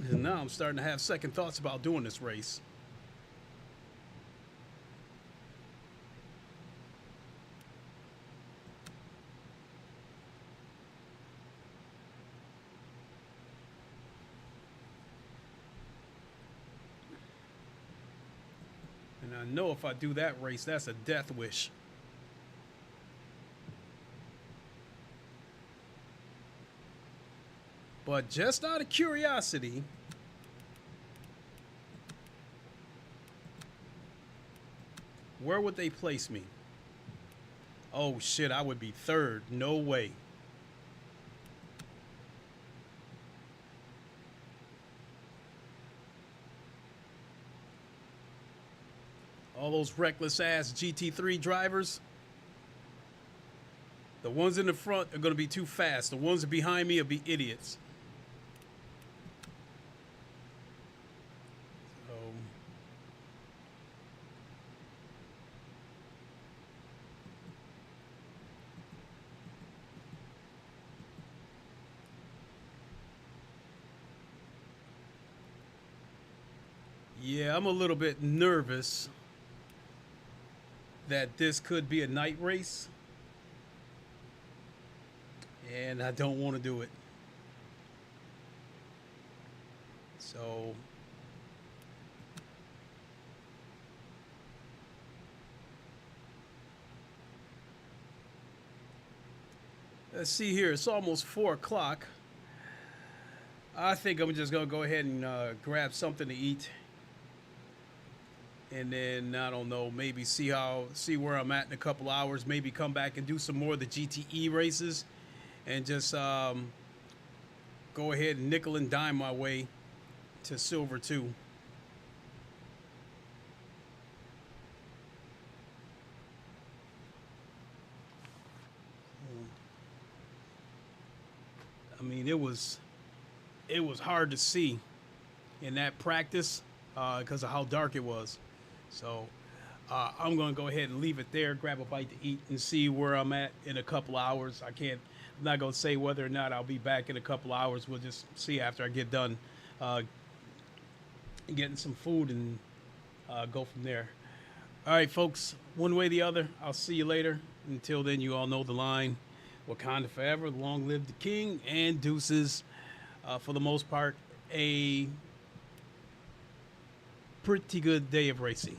And now I'm starting to have second thoughts about doing this race. And I know if I do that race, that's a death wish. But just out of curiosity, where would they place me? Oh shit, I would be third. No way. All those reckless ass GT3 drivers, the ones in the front are going to be too fast. The ones behind me will be idiots. So, yeah, I'm a little bit nervous that this could be a night race, and I don't want to do it. So let's see here. It's almost 4 o'clock. I think I'm just gonna go ahead and grab something to eat, and then I don't know, maybe see where I'm at in a couple hours. Maybe come back and do some more of the GTE races, and just go ahead and nickel and dime my way to silver 2. I mean, it was hard to see in that practice because of how dark it was. So I'm going to go ahead and leave it there, grab a bite to eat, and see where I'm at in a couple hours. I'm not going to say whether or not I'll be back in a couple hours. We'll just see after I get done getting some food and go from there. All right, folks, one way or the other, I'll see you later. Until then, you all know the line. Wakanda forever, long live the king, and deuces. For the most part, a pretty good day of racing.